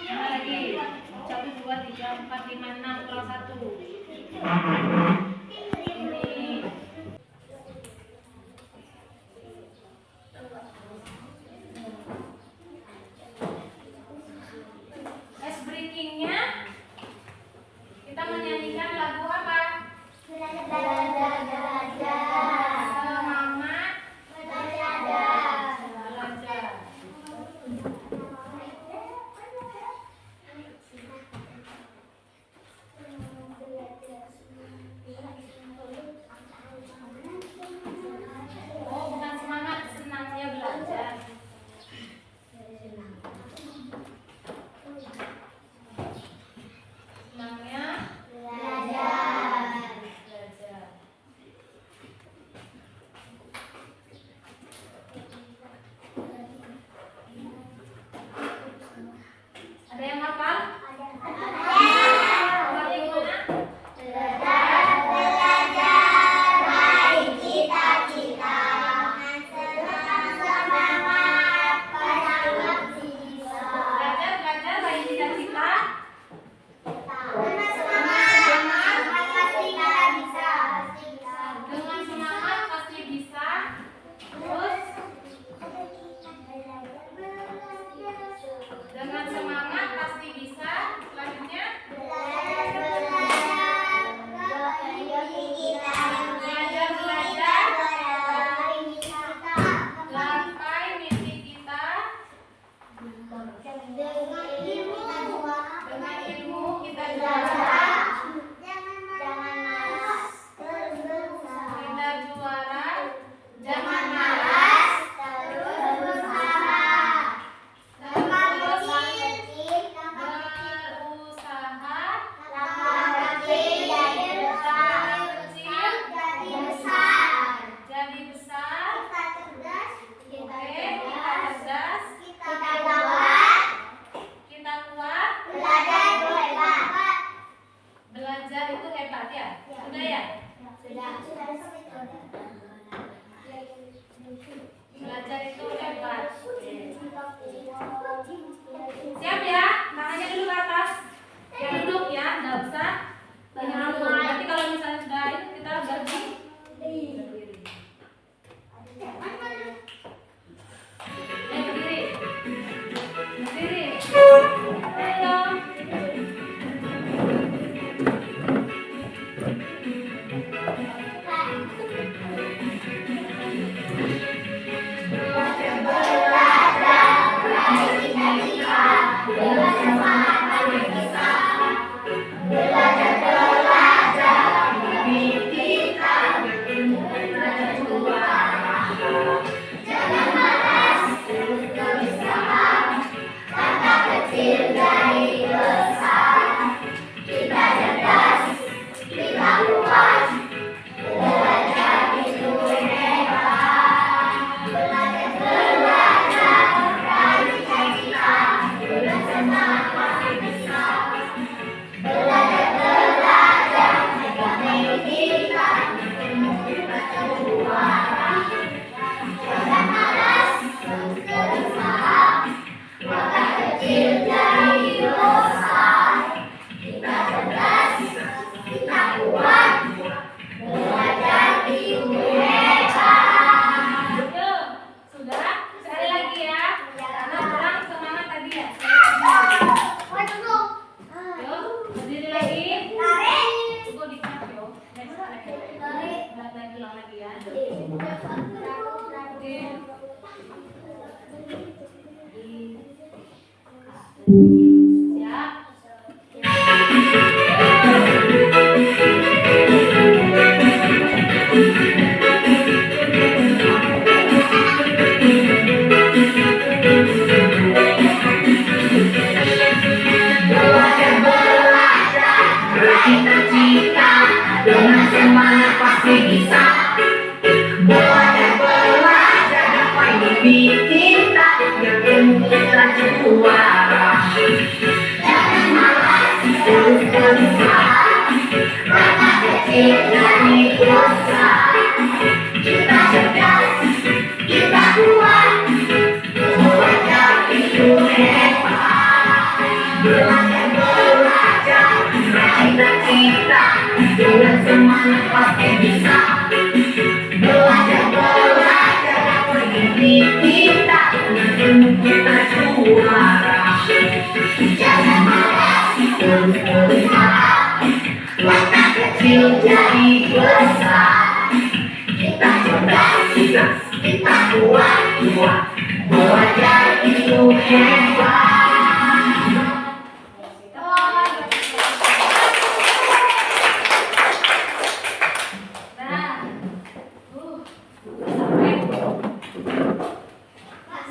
Mana lagi? 1, 2, 3, 4, 5, 6, kurang 1. Ini. Ice breakingnya kita menyanyikan lagu apa? Semangat belajar. Oh, bukan semangat, senangnya belajar. Senangnya belajar. Ada yang hafal? Hafalnya gimana? Belajar baik cita-cita. Dengan semangat pasti bisa. Terus dengan semangat pasti bisa. Selanjutnya belajar gapai mimpi kita. Dengan ilmu kita juara. Kita juara. Jangan malas. Jadi besar. Oke, kita cerdas. Kita kuat. Belajar itu hebat ya? Sudah ya? Belajar itu hebat. Siap ya? Tangannya dulu ke atas. Ya duduk ya, nggak usah. Nanti kalau misalnya sudah itu kita berdiri. Bercita-cita dengan semangat pasti bisa. Belajar dapat mimpi kita, yakin kita juara. Jangan malas, terus berusaha. Langkah kecil jadi besar. Kita cerdas, kita kuat. Belajar itu hebat. Belajar cita-cita dengan semangat pasti bisa. Belajar dapat mimpi kita, yakin kita juara. Jangan malas, terus berusaha. Langkah kecil jadi besar. Kita cerdas, kita kuat. Belajar itu hebat.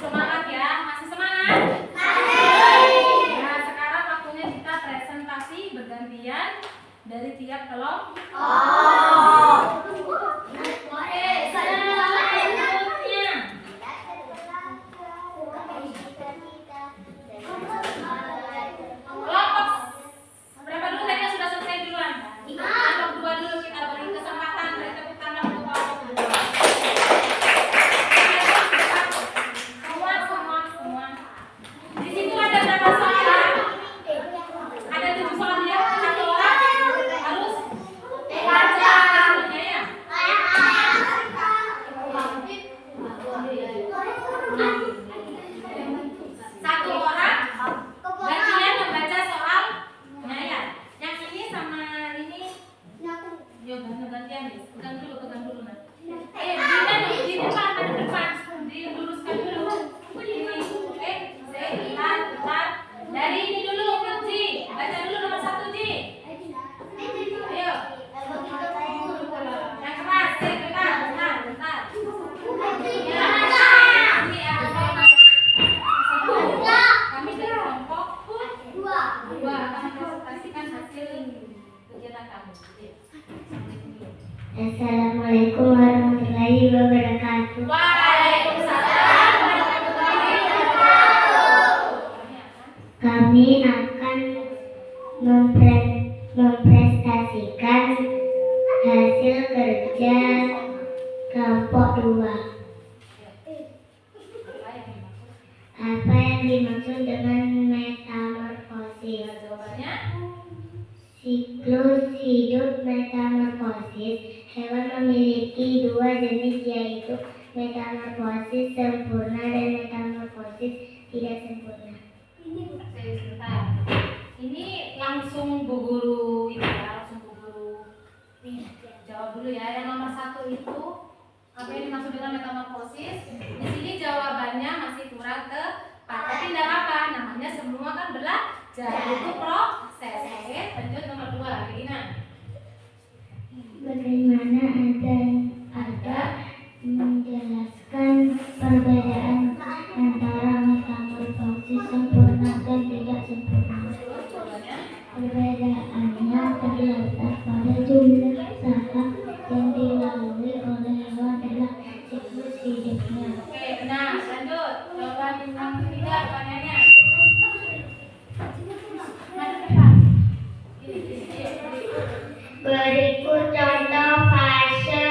Semangat ya, masih semangat? Nah, sekarang waktunya kita presentasi bergantian dari tiap kelompok. Kelompok berapa dulu tadi yang sudah selesai duluan? Kelompok 2 dulu, kita beri kesempatan, beri tepuk tangan untuk kelompok 2. Semua. Di situ ada berapa soal? Ada 7 soal ya, satu orang harus baca semuanya ya. Satu orang gantian membaca soalnya ya. Yang ini sama ini, yuk gantian nih. Pegang dulu nah. Di depan, diluruskan dulu. Ini, bentar. Dari ini dulu, Ji. Baca dulu nomor 1, Ji. Ayo. Yang keras, bentar. Ya, ini ya. Kami dari kelompok 2 akan presentasikan hasil kegiatan kami. Assalamualaikum warahmatullahi wabarakatuh. Waalaikumsalam warahmatullahi wabarakatuh. Kami akan mempresentasikan hasil kerja kelompok 2. Apa yang dimaksud dengan metamorfosis? Jawabannya Siklus hidup metamorfosis. Hewan memiliki 2 jenis, yaitu metamorfosis sempurna dan metamorfosis tidak sempurna. sebentar. Ini langsung Bu Guru ini ya, langsung Bu Guru jawab dulu ya. Yang nomor 1 itu apa yang dimaksud dengan metamorfosis? Di sini jawabannya masih kurang tepat. Tapi tidak apa, namanya semua kan belajar, itu proses. Oke, lanjut nomor 2, Regina. Bagaimana ada menjelaskan perbedaan antara metamorfosis sempurna dan tidak sempurna. Perbedaannya terletak pada jumlah tahap yang dilalui oleh hewan dalam siklus hidupnya. Oke, benar. Lanjut. Jawaban yang ketiga pertanyaannya. Berikut contoh fase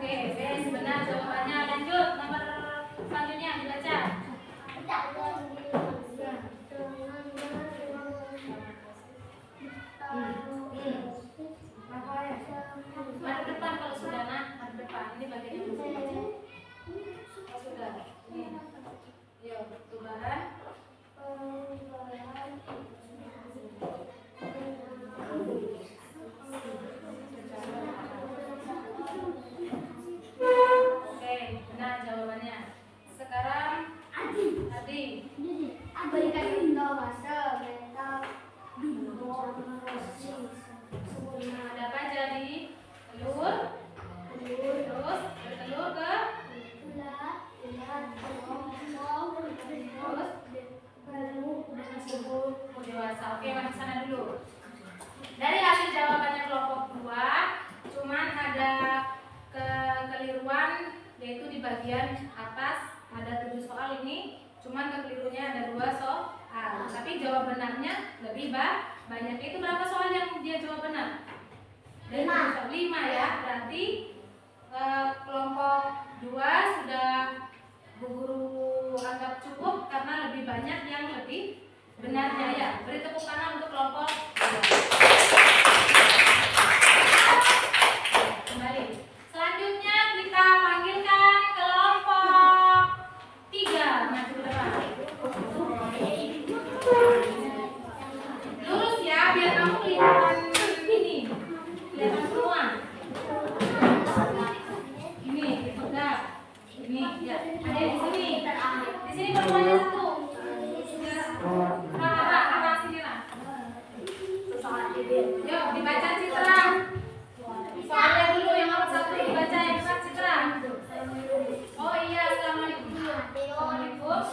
Oke, beres benar jawabannya. Lanjut nomor selanjutnya dibaca. Mari depan kalau sudah nak, mari depan. Ini bagian yang mesti baca. Oh, sudah. Ini. Yuk, perubahan. Oke, benar jawabannya. Sekarang Adi. Berikan Indonesia mental Ada apa jadi? Telur. Terus dari telur ke dewasa. Oke, masuk sana dulu. Dari hasil jawabannya kelompok 2, cuman ada kekeliruan, yaitu di bagian atas ada 7 soal ini, cuman kekeliruannya ada 2 soal. Tapi jawab benarnya lebih banyak. Itu berapa soal yang dia jawab benar? 5 ya. Berarti kelompok 2 sudah Bu Guru anggap cukup karena lebih banyak yang lebih benarnya ya. Beri tepuk tangan untuk kelompok 2. Kembali. Selanjutnya kita panggilkan kelompok 3. Maju ke depan. Lurus ya, biar kamu kelihatan ini. Kelihatan semua. Ini, udah. Ini, ya. Ada di sini. Di sini pertemuannya satu. Arah sini lah. Yuk, dibaca citra. Soalnya dulu yang nomor 1 dibaca yang besar citra. Oh iya, assalamualaikum dulu. Assalamualaikum.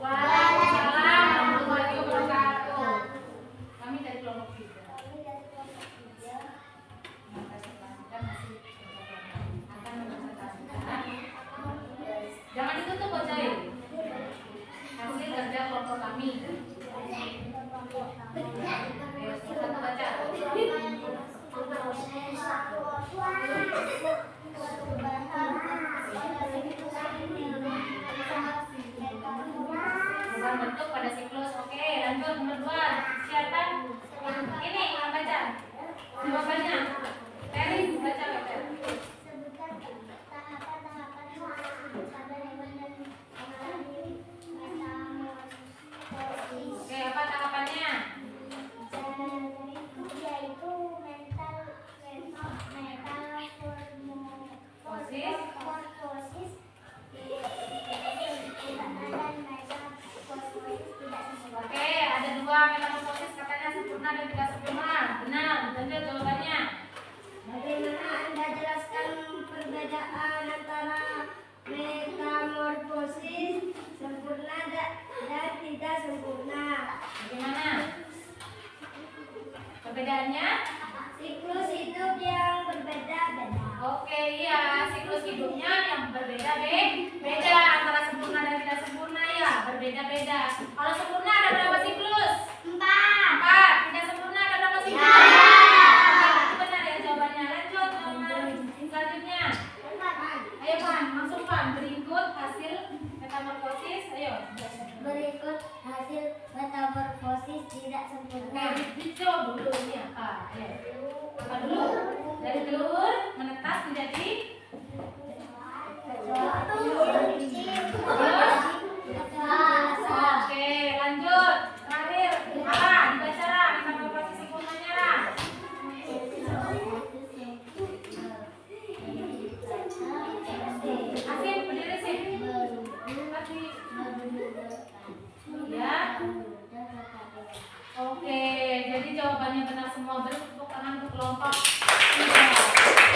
Waalaikumsalam warahmatullahi wabarakatuh. Kami dari kelompok 3. Jangan ditutup bacain. Hasil kerja kelompok kami. Satu baca. Perubahan bentuk pada siklus. Oke, lanjut nomor 2. Siapa? Ini yang baca. Jawabannya. Teri baca. Sebutkan tahapan-tahapan pada hewan dan metamorfosis. Oke, apa tahapannya? Yaitu metamorfosis Oke, ada 2 metamorfosis katanya sempurna dan tidak sempurna. Benar, lanjut jawabannya. Bagaimana Anda jelaskan perbedaan antara metamorfosis sempurna dan tidak sempurna? Bagaimana? Perbedaannya? Siklus hidup yang berbeda-beda. Oke, iya, siklus hidupnya yang berbeda beda antara sempurna dan tidak sempurna ya, berbeda-beda. Kalau sempurna ada berapa siklus? 4. Tidak sempurna ada berapa siklus? Oke, itu benar ya jawabannya. Lanjut nomor selanjutnya. Ayo Pan, langsung Pan, berikut hasil metamorfosis. Ayo. Berikut hasil metamorfosis tidak sempurna. Oke, dijawab dulu ini apa? Ayo. Apa dulu? Dari telur menetas menjadi Oke, lanjut. Terakhir, apa? Dibaca lah, metamorfosis sempurnanya lah. Asin, berdiri sih. Ya. Oke, jadi jawabannya benar semua. Beri tepuk tangan untuk kelompok 3.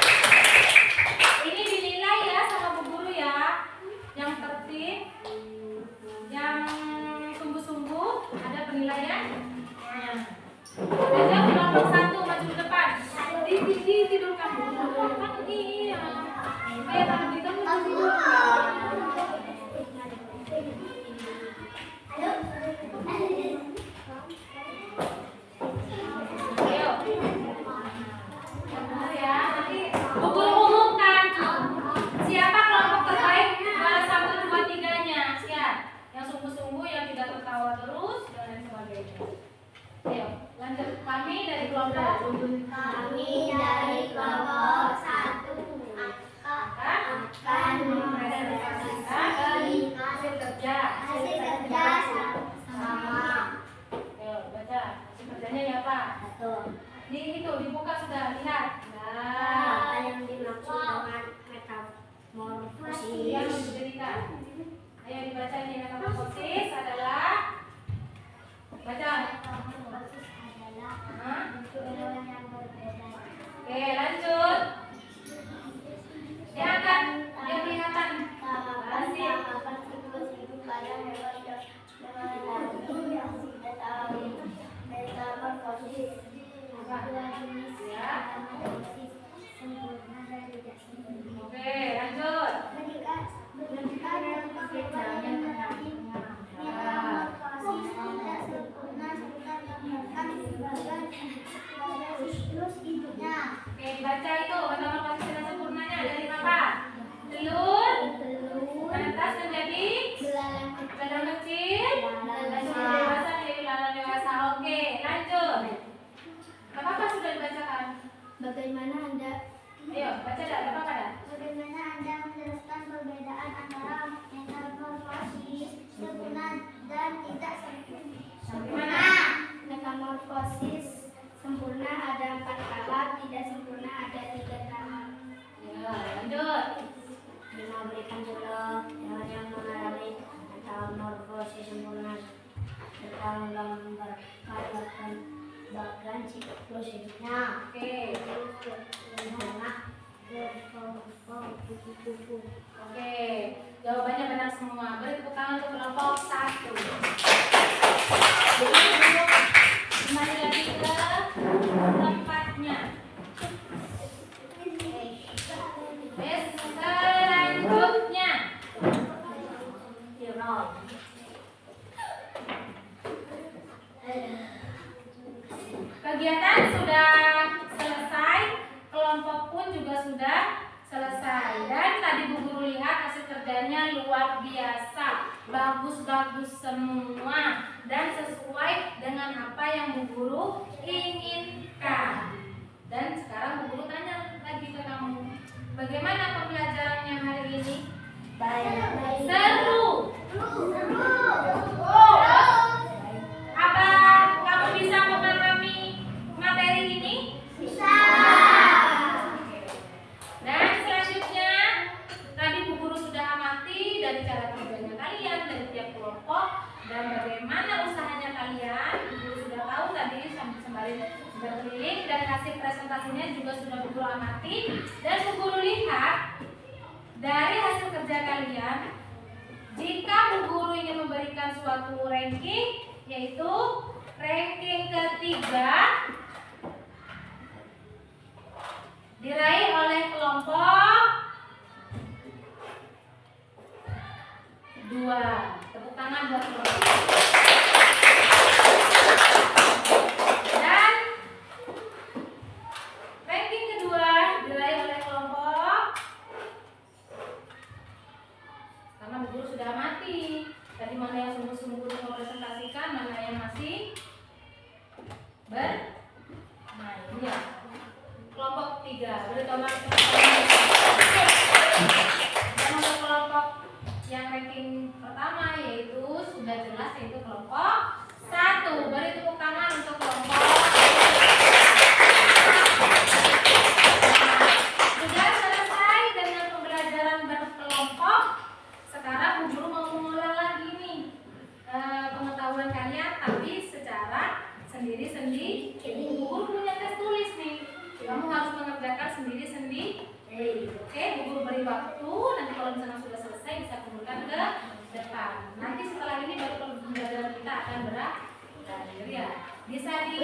Oke, lanjut. Diangkat, yang kelihatan. Tahapan siklus hidup pada hewan yang sudah tahu. Metamorfosis. Dua jenis metamorfosis, sempurna dan tidak sempurna. Oke, lanjut. Metamorfosis tidak sempurna serta menambahkan berbagai siklus hidupnya. Oke, dibaca itu metamorfosis tidak sempurnanya dari apa? Telur menetas menjadi belang kecil, dewasa menjadi belalang dewasa. Oke, lanjut. Gak apa-apa, sudah dibacakan. Bagaimana Anda Ayo, baca dah, gak apa-apa dah. Bagaimana Anda menjelaskan perbedaan antara metamorfosis sempurna dan tidak sempurna? Metamorfosis sempurna ada 4 tahap, tidak sempurna ada 3 tahap. Ya, lanjut. Memberikan contoh hewan yang mengalami metamorfosis sempurna serta menggambarkan bagian siklus hidupnya. Oke. Kupu-kupu. Oke, jawabannya benar semua. Beri tepuk tangan untuk kelompok 1. Kembali lagi ke tempatnya. Selanjutnya. Kegiatan sudah selesai, kelompok pun juga sudah selesai. Dan tadi Bu Guru lihat hasil kerjanya luar biasa, bagus-bagus semua dan sesuai dengan apa yang Bu Guru inginkan. Dan sekarang Bu Guru tanya lagi ke kamu, bagaimana pembelajarannya hari ini? Baik. Seru. Apa kamu bisa memahami materi ini? Bisa. Dan selanjutnya, tadi Bu Guru sudah amati dari cara kerjanya kalian dari tiap kelompok dan bagaimana usahanya kalian. Bu Guru sudah tahu tadi sembari berkeliling dan hasil presentasinya juga sudah Bu Guru amati. Dan Bu Guru lihat dari hasil kerja kalian, jika Bu Guru ingin memberikan suatu ranking, yaitu ranking ketiga diraih oleh kelompok 2. Tepuk tangan buat kelompok. Dan ranking kedua diraih oleh kelompok, karena Bu Guru sudah amati tadi mana yang sungguh-sungguh mempresentasikan, mana yang masih bermain ya. Kelompok 3 beri tombak tepuk tangan. Dan untuk kelompok yang ranking pertama yaitu sudah jelas, yaitu kelompok 1. Beri tepuk tangan untuk kelompok. Sudah selesai dengan pembelajaran berkelompok. Sekarang Bu Guru mau mengulang lagi nih pengetahuan kalian, tapi secara sendiri-sendiri. Bu Guru punya tes tulis nih. Kamu harus mengerjakan sendiri-sendiri. Oke, Bu Guru beri waktu. Nanti kalau misalnya sudah selesai bisa kumpulkan ke depan. Nanti setelah ini baru pembelajaran kita akan berakhir ya. Bisa di.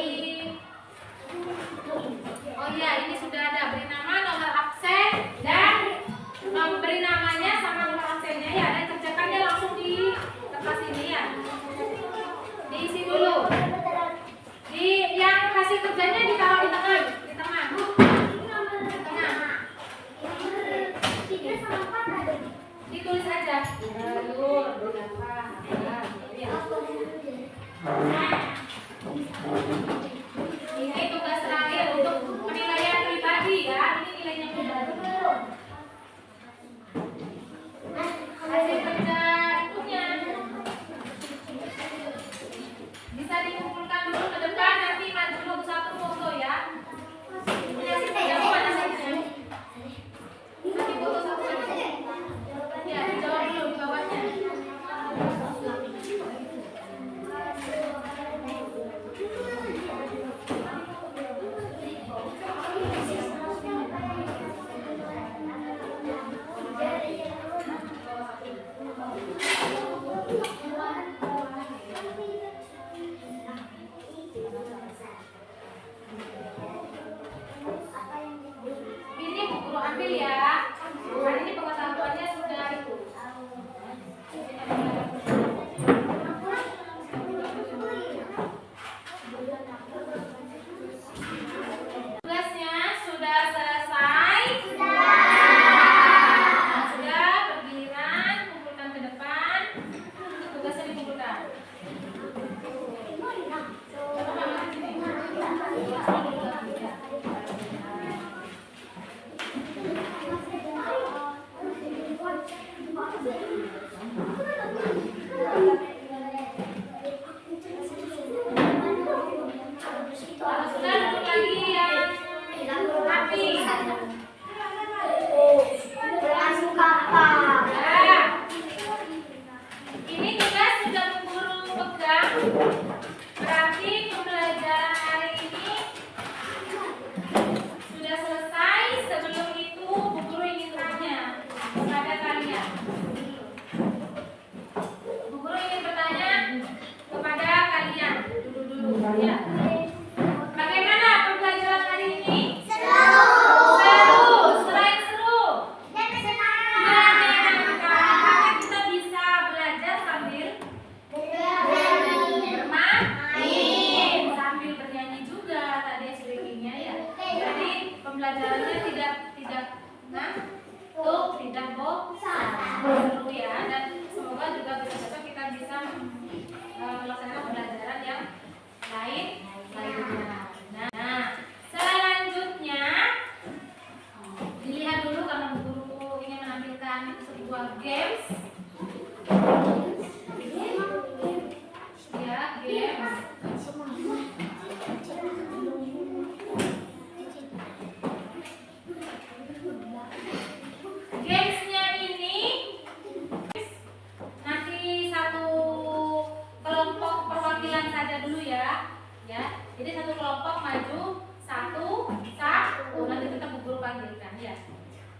Oh iya, ini sudah ada beri nama, nomor absen dan beri namanya sama nomor absennya ya. Dan kerjakannya langsung di kertas ini ya. Diisi dulu. Di yang hasil kerjanya ditaruh di tengah. Ditulis aja. Ini tugas terakhir untuk penilaian pribadi ya. Ini nilainya pribadi. Hasil kerja itunya bisa dikumpulkan dulu ke depan, nanti maju satu foto ya. Ini hasil kerja mana saja? Nanti foto satu aja. Ya, dijawab dulu di bawahnya. Raffi. Berasuh kapal. Nah, ini tugas sudah Bu Guru pegang. Berarti pembelajaran hari ini sudah selesai. Sebelum itu Bu Guru ingin tanya kepada kalian. Bu Guru ingin bertanya kepada kalian. Dulu ya. Bagaimana pembelajaran hari ini? Seru. Selain seru, menyenangkan. Apakah kita bisa belajar sambil bermain, sambil bernyanyi juga tadi speakingnya ya. Jadi pembelajarannya tidak tidak bosan, seru ya. Dan semoga juga besok kita bisa melaksanakan pembelajaran yang lainnya. Nah, selanjutnya dilihat dulu karena Bu Guru ingin menampilkan sebuah games. Ya, games. Gamesnya ini nanti satu kelompok perwakilan saja dulu ya. Jadi satu kelompok maju satu. Nanti kita Bu Guru panggilkan ya.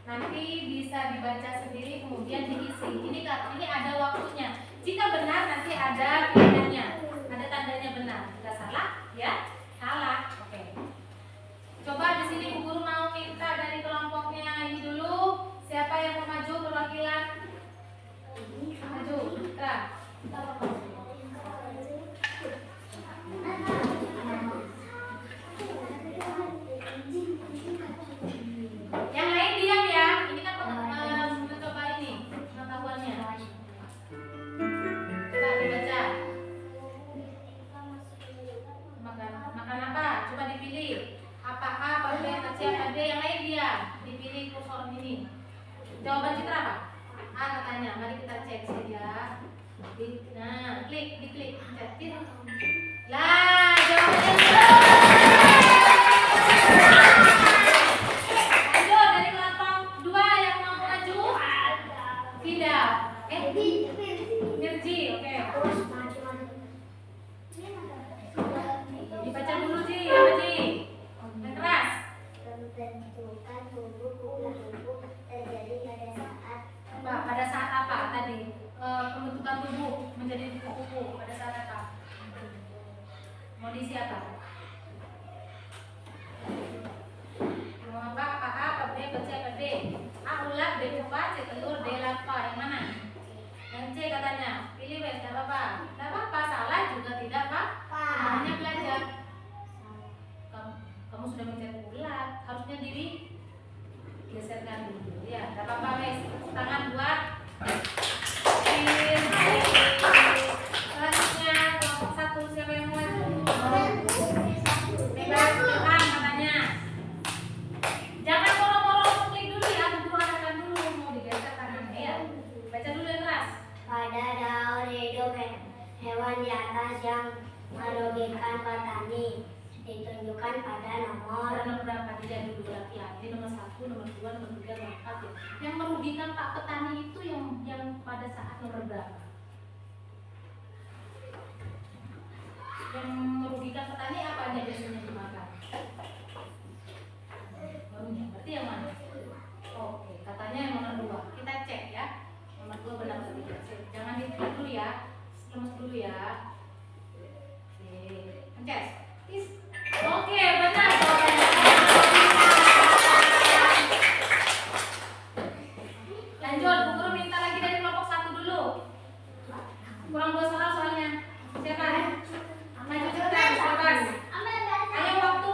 Nanti bisa dibaca sendiri kemudian diisi. Ini ada waktunya. Jika benar nanti ada pilihannya, ada tandanya benar. Jika salah ya salah. Oke. Coba di sini Bu Guru mau minta dari kelompoknya ini dulu. Siapa yang mau maju perwakilan? Maju. Terang. Yang lain diam ya. Ini kan mencoba ini pengetahuannya. Coba dibaca. Makan apa? Coba dipilih. Apa A, apa B, apa C, apa D. Yang lain diam. Dipilih kursor ini. Jawaban Citra apa? A katanya. Mari kita cek saja. Nah, diklik, pencet. Lah, jawabannya lanjut dari kelompok 2 yang mau maju. Tidak. Mirji, oke. Dibaca dulu Ji, apa Ji? Yang keras. Pembentukan tubuh terjadi Pada saat apa tadi? Pembentukan tubuh menjadi kupu-kupu pada saat apa? Mau diisi apa? Mau apa? A, B, C, apa D? A ulat, B kupat, C telur, D larva. Yang mana? Yang C katanya. Pilih wes, tidak apa-apa. Tidak apa-apa, salah juga tidak apa-apa. Hanya belajar. Kamu sudah mencet ulat, harusnya diri geserkan dulu. Ya, tidak apa-apa wes. Tangan buat. Selanjutnya kelompok 1 siapa yang mau maju? Bebas silakan katanya. Jangan moro-moro klik dulu ya, Bu Guru arahkan dulu mau digeser tangannya ya. Baca dulu yang keras. Pada daun hidup hewan di atas yang merugikan petani ditunjukkan pada nomor Berapa dilihat dulu laki-laki nomor 1, nomor 2, nomor 3, nomor 4 ya. Yang merugikan Pak petani itu yang pada saat nomor berapa? Yang merugikan petani apa aja biasanya dimakan? Berarti yang mana? Oke, katanya yang nomor 2. Kita cek ya. Nomor 2 benar atau tidak? Jangan diklik dulu ya. Lemes dulu ya. Oke, pencet. Oke, benar jawabannya. Lanjut, Bu Guru minta lagi dari kelompok 1 dulu. Kurang 2 soal soalnya. Siapa? Maju cepetan, bebas. Ayo waktu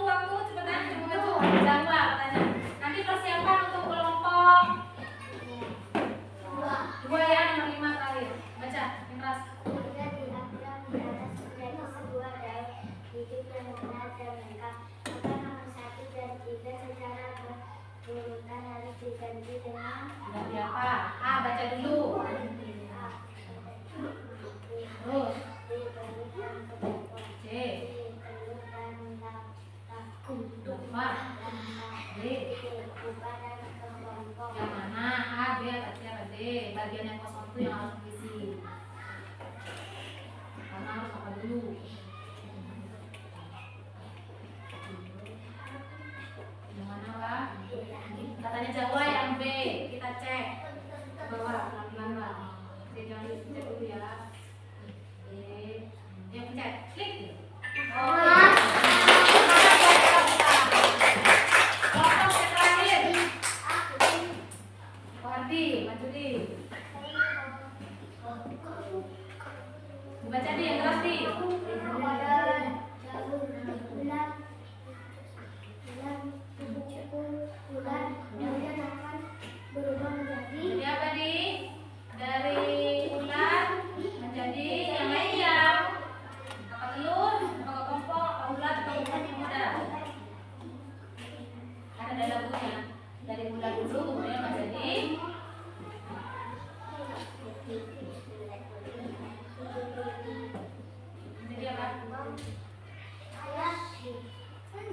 cepetan, coba maju. Jangan lupa katanya. Nanti persiapan untuk kelompok 2 ya, nomor 5 terakhir. Baca, yang keras. Ganti apa? A, baca dulu. Terus C, D, bagian yang kosong itu yang harus diisi. Karena harus apa dulu? Yang mana lah? Katanya Jawa yang B. Kita cek ke bawah pelan-pelan lah. Oke, jangan dicek dulu ya. Oke, yang pencet, klik. Maju di. Baca di yang keras di. Jadi apa di? Dari ular menjadi yang lainnya. Apa telur, apa kepompong, apa ulat, apa ulat muda. Karena ada lagunya. Dari ular dulu kemudian menjadi apa?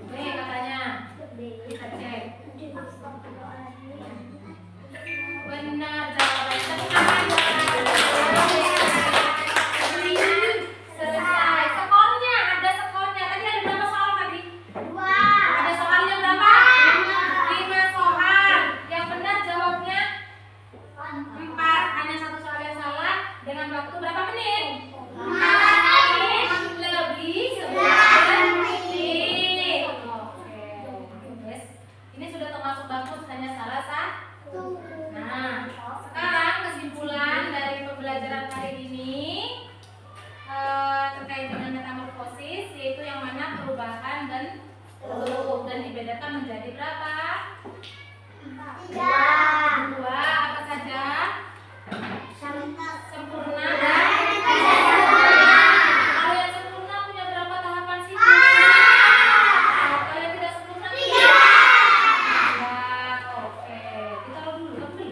B katanya. Kita cek. Benar jawabannya. Selesai. Skornya, ada skornya. Tadi ada berapa soal tadi? 2. Ada soalnya berapa? 5 soal. Yang benar jawabnya 4. Hanya 1 soal yang salah. Dengan waktu berapa menit? 4 menit lebih 9 menit. Oke. Yes. Ini sudah termasuk bagus, hanya salah 1. Nah, sekarang kesimpulan dari pembelajaran kali ini terkait dengan metamorfosis, yaitu yang mana perubahan dan bentuk, dan dibedakan menjadi berapa? 2. Apa saja? Sempurna dan kalau yang sempurna punya berapa tahapan sih? Kalau yang tidak sempurna 3. Oke, kita dulu.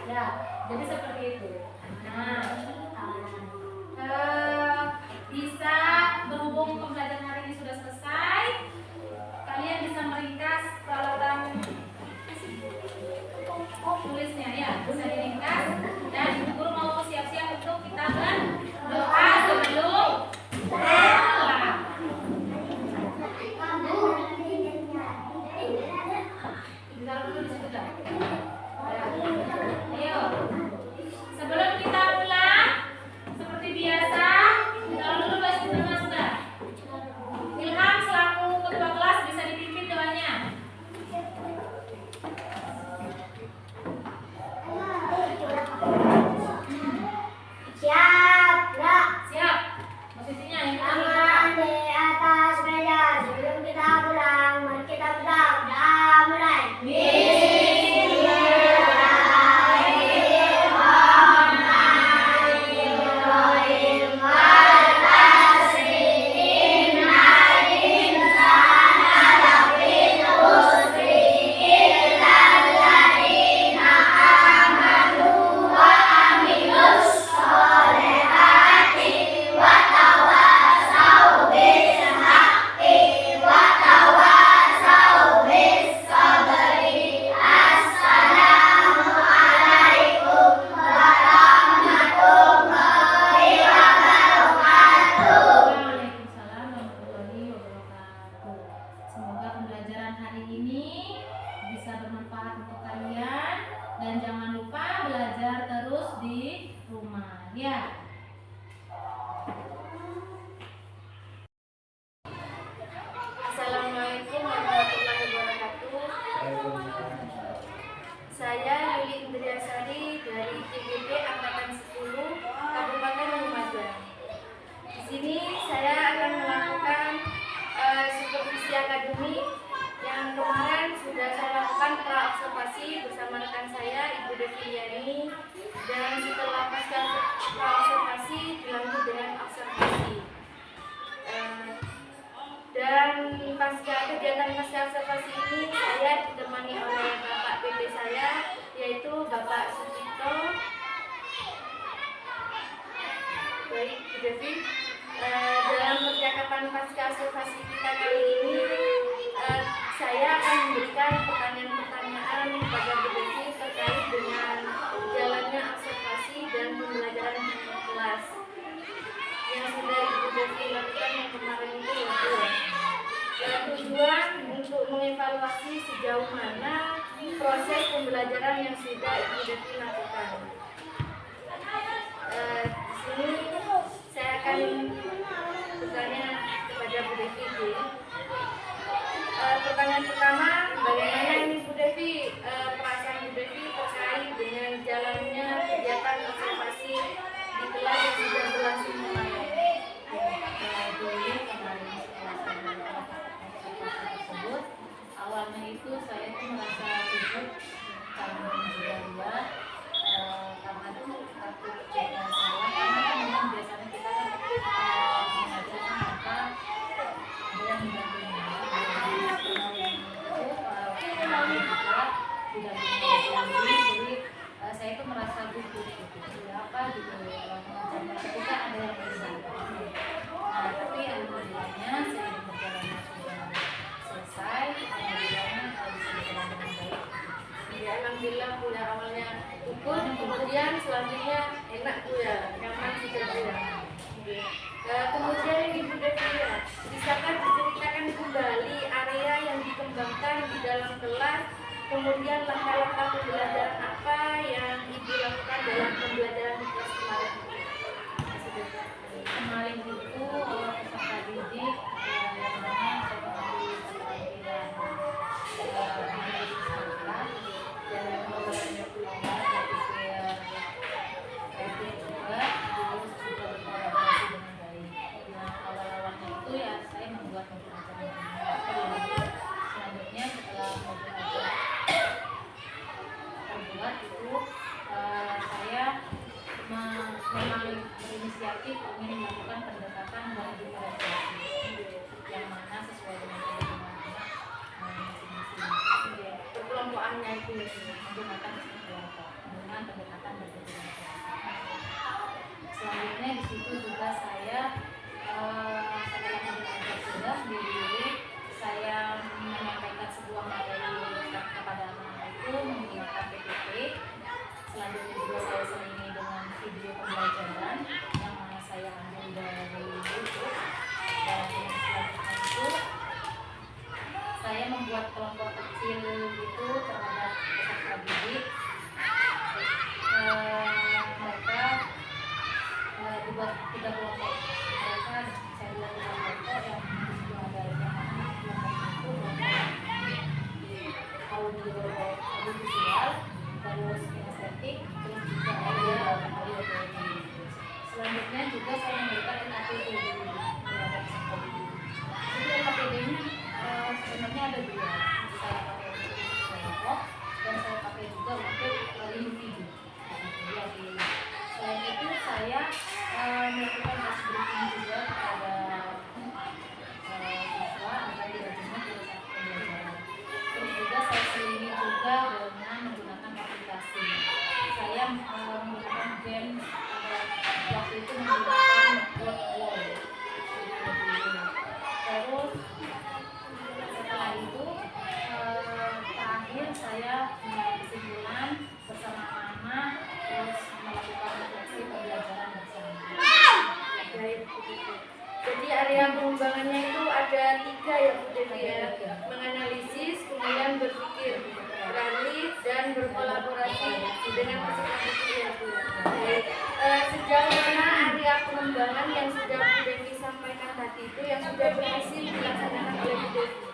Ya, jadi seperti itu. Nah, bisa berhubung pembelajaran hari ini sudah selesai, kalian bisa meringkas peralatan tulisnya ya, bisa diringkas dan guru mau siap-siap untuk kita berdoa sebelum pulang. Ditaruh dulu di situ dah. Ayo, sebelum kita pulang, seperti biasa, ditaruh dulu baju terima sudah. Ilham selaku ketua kelas bisa dipimpin doanya. Siap. Posisinya yang Tangan di atas meja sebelum kita pulang. Mari kita berdoa. Udah mulai. Waalaikumsalam warahmatullahi wabarakatuh. Semoga pembelajaran hari ini bisa bermanfaat untuk kalian dan jangan lupa belajar terus di rumah ya. Assalamualaikum warahmatullahi wabarakatuh. Saya Yuli Indriasari dari TGP Angkatan 10 Kabupaten Lumajang. Di sini saya akan melakukan supervisi akademik yang kemarin sudah saya lakukan pra-observasi bersama rekan saya Ibu Devi Yani, dan setelah pasca pra-observasi dilanjut dengan observasi. Dan kegiatan pasca observasi ini saya ditemani oleh Bapak PP saya, yaitu Bapak Sucipto. Baik, Bu Devi, dalam percakapan pasca observasi kita kali ini, saya akan memberikan pertanyaan-pertanyaan kepada Bu Devi terkait dengan mengevaluasi sejauh mana proses pembelajaran yang sudah Ibu Devi lakukan. Di sini saya akan bertanya kepada Bu Devi. Pertanyaan pertama, bagaimana ini Bu Devi, perasaan Bu Devi terkait dengan jalannya kegiatan observasi di kelas yang sudah berlangsung kemarin? Dulu kemarin setelah saya tersebut, awalnya itu saya tuh merasa gugup karena juga lihat karena tuh takut juga salah, karena kan memang biasanya kita kan mengajar apa ada yang didampingi jadi saya itu merasa gugup gitu, apa gitu mengajarnya ketika ada yang berbeda. Nah, tapi alhamdulillahnya seiring perjalanan sudah selesai, alhamdulillahnya bisa berjalan dengan baik. Ya, alhamdulillah Bu ya, awalnya gugup, kemudian selanjutnya enak Bu ya, nyaman juga Bu ya. Kemudian ini Bu Devi ya, bisakah diceritakan kembali area yang dikembangkan di dalam kelas, kemudian langkah-langkah pembelajaran apa yang Ibu lakukan dalam pembelajaran di kelas kemarin? Kemarin itu awal peserta didik yang mana saya mengambil keterampilan menulis naskah dan membawakannya keluar berpikir kreatif juga, terus juga berkolaborasi dengan baik. Nah, awal-awalnya itu ya saya membuat modul ajaran dulu. Selanjutnya setelah modul ajaran terbuat itu saya memang berinisiatif ingin melakukan pendekatan dan diferensiasi yang mana sesuai dengan kebutuhan anak masing-masing Perkelompokannya itu menggunakan sistem kelompok dengan pendekatan berdifferensiasi. Selanjutnya di situ juga saya setelah belajar sudah diri saya menyampaikan sebuah materi kepada anak-anak itu menggunakan PPT. Selanjutnya juga saya selingi dengan video pembelajaran yang mana saya ambil dari YouTube. Dan selanjutnya itu saya membuat kelompok kecil itu terhadap peserta didik. Mereka dibuat 3 kelompok. Mereka saya buat 3 kelompok yang disitu ada yang mana kelompok itu audio visual, terus kinestetik, terus juga ada audio. Selanjutnya juga saya memberikan NAPD terhadap peserta didik. Jadi NAPD-nya sebenarnya ada 2. Saya pakai untuk kelompok dan saya pakai juga untuk individu. Selain itu saya melakukan tes briefing juga kepada siswa agar tidak jenuh pada saat pembelajaran. Terus juga saya selingi juga dengan menggunakan aplikasi. Saya menggunakan game waktu itu menggunakan Wordwall. Terus setelah itu terakhir saya membuat kesimpulan bersama anak, terus melakukan refleksi pembelajaran bersama. Baik, begitu. Jadi area pengembangannya itu ada 3 ya Bu Devi ya, menganalisis, kemudian berpikir, beralih, dan berkolaborasi dengan peserta didik ya Bu. Baik. Sejauh mana area pengembangan yang sudah Bu Devi sampaikan tadi itu yang sudah berhasil dilaksanakan oleh Bu Devi?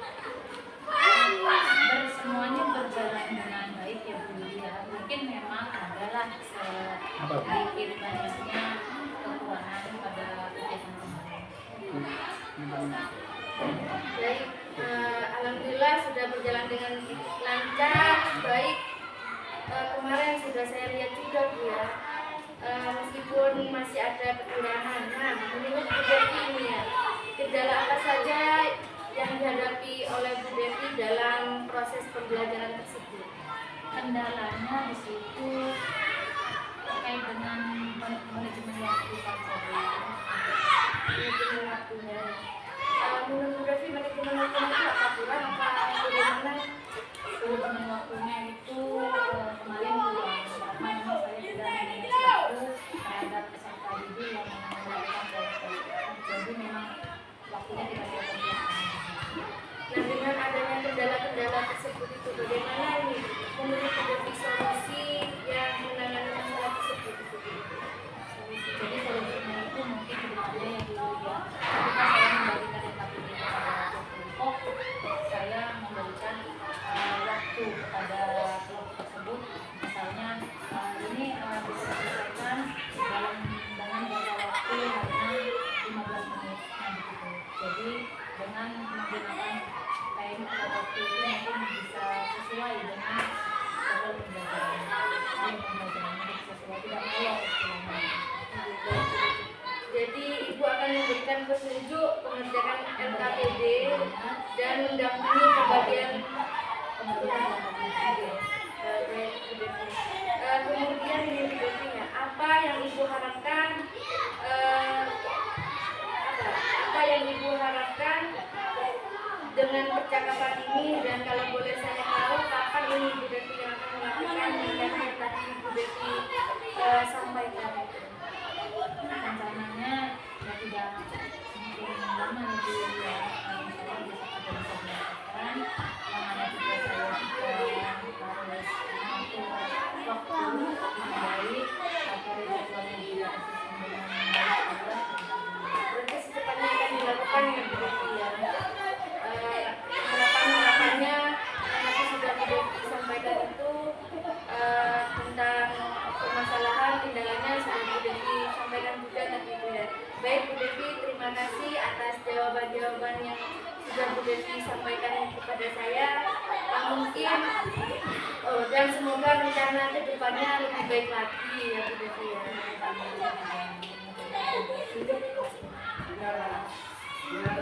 Semuanya berjalan dengan baik ya Bu ya. Mungkin memang adalah sedikit banyaknya kekurangan pada kegiatan kemarin. Baik, alhamdulillah sudah berjalan dengan lancar, baik. Kemarin sudah saya lihat juga Bu ya, meskipun masih ada kekurangan. Nah, menurut Bu Devi ini ya, kendala apa saja yang dihadapi oleh Bu Devi dalam proses pembelajaran tersebut? Kendalanya di situ terkait dengan manajemen waktu saja. Manajemen waktunya. Menurut Bu Devi manajemen waktunya itu apa kurang apa bagaimana? Manajemen waktunya itu kemarin kurang karena memang saya tidak memiliki waktu terhadap peserta didik yang melakukan kelompok. Jadi memang waktunya tidak saya kerjakan. Nah, dengan adanya kendala-kendala tersebut itu bagaimana nih menurut Bu Devi solusi yang menangani masalah tersebut itu? Jadi solusinya itu mungkin kedepannya yang dulu ya, ketika saya membagikan NKPD kepada kelompok, saya memberikan waktu kepada kelompok tersebut, misalnya ini bisa diselesaikan dengan jangka waktu hanya 15 menit begitu. Jadi dengan menggunakan time atau waktu itu mungkin bisa sesuai dengan jadwal pembelajaran. Jadi pembelajarannya bisa sesuai, tidak molor istilahnya. Jadi Ibu akan memberikan petunjuk pengerjaan LKPD dan mendampingi pembagian kemudian ini Bu Devi, apa yang Ibu harapkan apa yang Ibu harapkan dengan percakapan ini, dan kalau boleh saya tahu kapan ini Bu Devi yang akan melakukan yang tadi Bu Devi sampaikan itu? Rencananya ya tidak semakin lama lebih ya, insya Allah bisa dilakukan. Yang ada juga saya juga harus mengatur waktu yang baik agar jadwalnya tidak sesuai dengan baik. Berarti secepatnya akan dilakukan ya Bu Devi ya. Harapannya yang tadi sudah Bu Devi sampaikan itu tentang permasalahan tindakannya sudah Bu Devi sampaikan juga tadi Bu ya. Baik Bu Devi, terima kasih atas jawaban-jawaban yang sudah Bu Devi sampaikan kepada saya. Mungkin dan semoga rencana kedepannya lebih baik lagi ya Bu Devi ya. Ya,